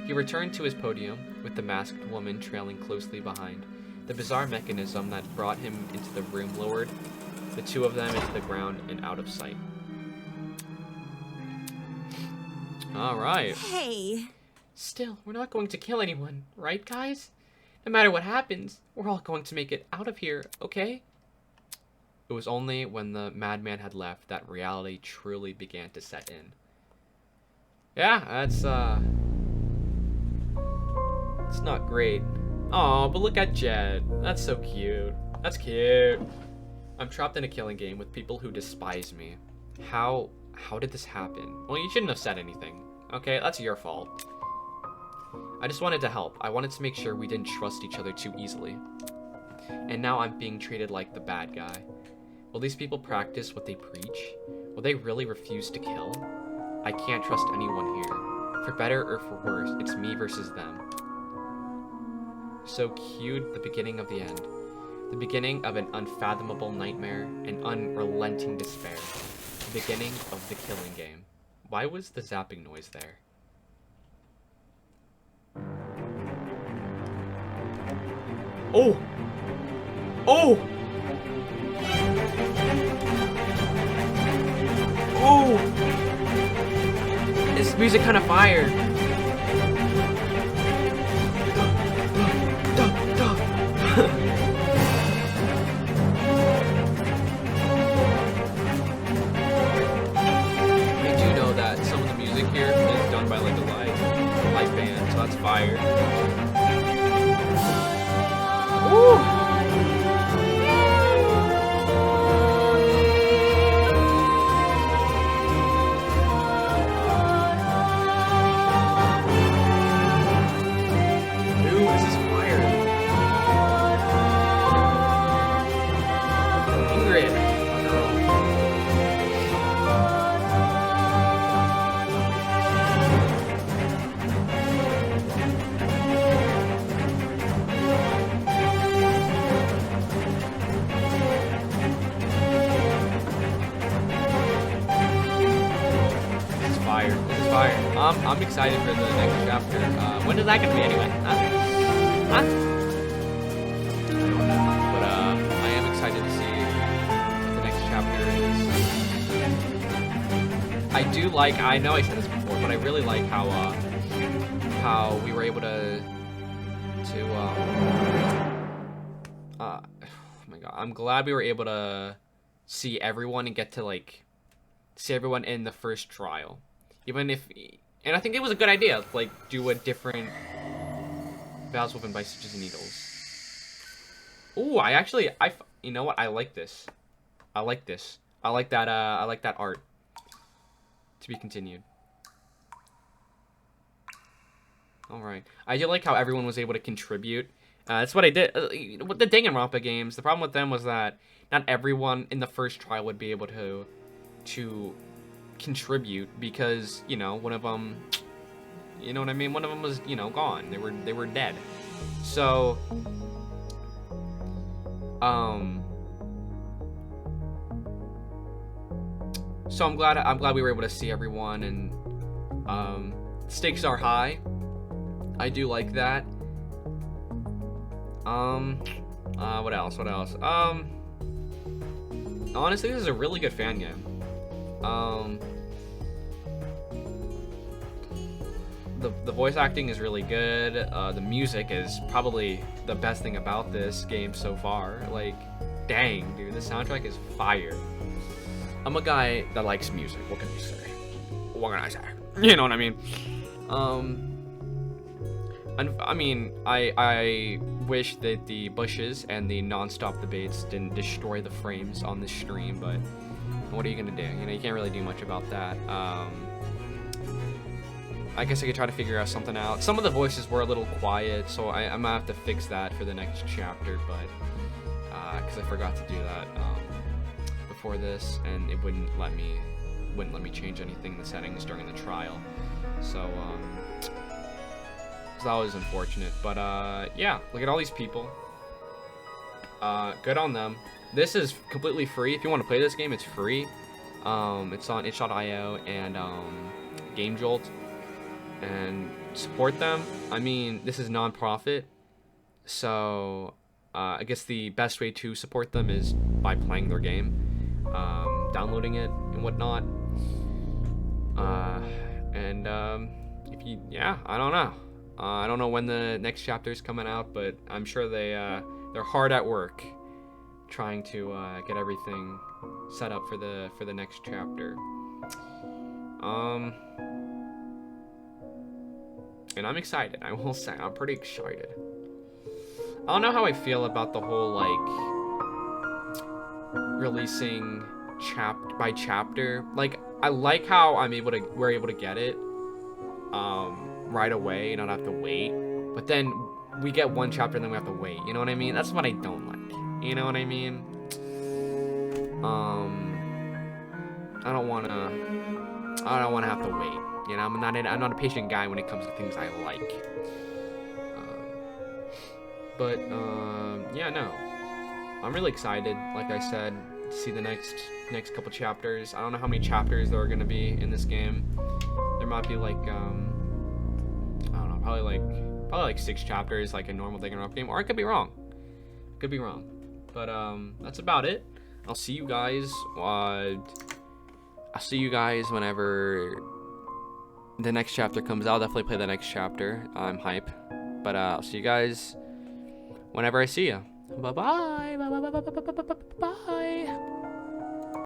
He returned to his podium, with the masked woman trailing closely behind. The bizarre mechanism that brought him into the room lowered the two of them into the ground and out of sight. Alright. Hey. Still, we're not going to kill anyone, right, guys? No matter what happens, we're all going to make it out of here, okay? It was only when the madman had left that reality truly began to set in. Yeah, that's, it's not great. Aw, but look at Jed. That's so cute. That's cute. I'm trapped in a killing game with people who despise me. How did this happen? Well, you shouldn't have said anything. Okay, that's your fault. I just wanted to help. I wanted to make sure we didn't trust each other too easily. And now I'm being treated like the bad guy. Will these people practice what they preach? Will they really refuse to kill? I can't trust anyone here. For better or for worse, it's me versus them. So cued the beginning of the end. The beginning of an unfathomable nightmare, an unrelenting despair. The beginning of the killing game. Why was the zapping noise there? Oh! Oh! Oh! This music kind of fire. I do know that some of the music here is done by like a live band, so that's fire. Ooh! excited for the next chapter. When is that gonna be anyway? Huh? I don't know. But I am excited to see what the next chapter is. I do like, I know I said this before, but I really like how we were able to oh my god, I'm glad we were able to see everyone and get to like see everyone in the first trial, even if, and I think it was a good idea, like do a different Val's Weapon by Stitches and Needles. Ooh, you know what, I like this. I like this. I like that art. To be continued. Alright. I do like how everyone was able to contribute. That's what I did. With the Danganronpa games, the problem with them was that not everyone in the first trial would be able to contribute because, you know, one of them, you know what I mean? One of them was, you know, gone. They were dead. So, so I'm glad we were able to see everyone, and stakes are high. I do like that. What else? Honestly, this is a really good fan game. The voice acting is really good. The music is probably the best thing about this game so far. Like, dang, dude, the soundtrack is fire. I'm a guy that likes music. What can you say? What can I say? You know what I mean? I mean, I wish that the bushes and the non-stop debates didn't destroy the frames on this stream, but what are you gonna do? You know, you can't really do much about that. I guess I could try to figure out something out. Some of the voices were a little quiet, so I might have to fix that for the next chapter, but because I forgot to do that before this, and it wouldn't let me change anything in the settings during the trial. So that was unfortunate, but yeah, look at all these people. Good on them. This is completely free. If you want to play this game, it's free. It's on itch.io and Game Jolt, and support them. I mean, this is non-profit, so I guess the best way to support them is by playing their game, downloading it and whatnot. If you, yeah, I don't know. I don't know when the next chapter is coming out, but I'm sure they're hard at work trying to get everything set up for the next chapter. And I'm excited. I will say I'm pretty excited. I don't know how I feel about the whole like releasing chapter by chapter. Like, I like how we're able to get it right away and not have to wait. But then we get one chapter and then we have to wait. You know what I mean? That's what I don't like. You know what I mean? I don't wanna have to wait. You know, I'm not a patient guy when it comes to things I like. Yeah, no. I'm really excited, like I said, to see the next couple chapters. I don't know how many chapters there are gonna be in this game. There might be like, I don't know, probably like 6 chapters, like a normal Danganronpa game, or I could be wrong. Could be wrong. But that's about it. I'll see you guys. I'll see you guys whenever the next chapter comes out. I'll definitely play the next chapter. I'm hype. But I'll see you guys whenever I see you. Bye-bye. Bye-bye.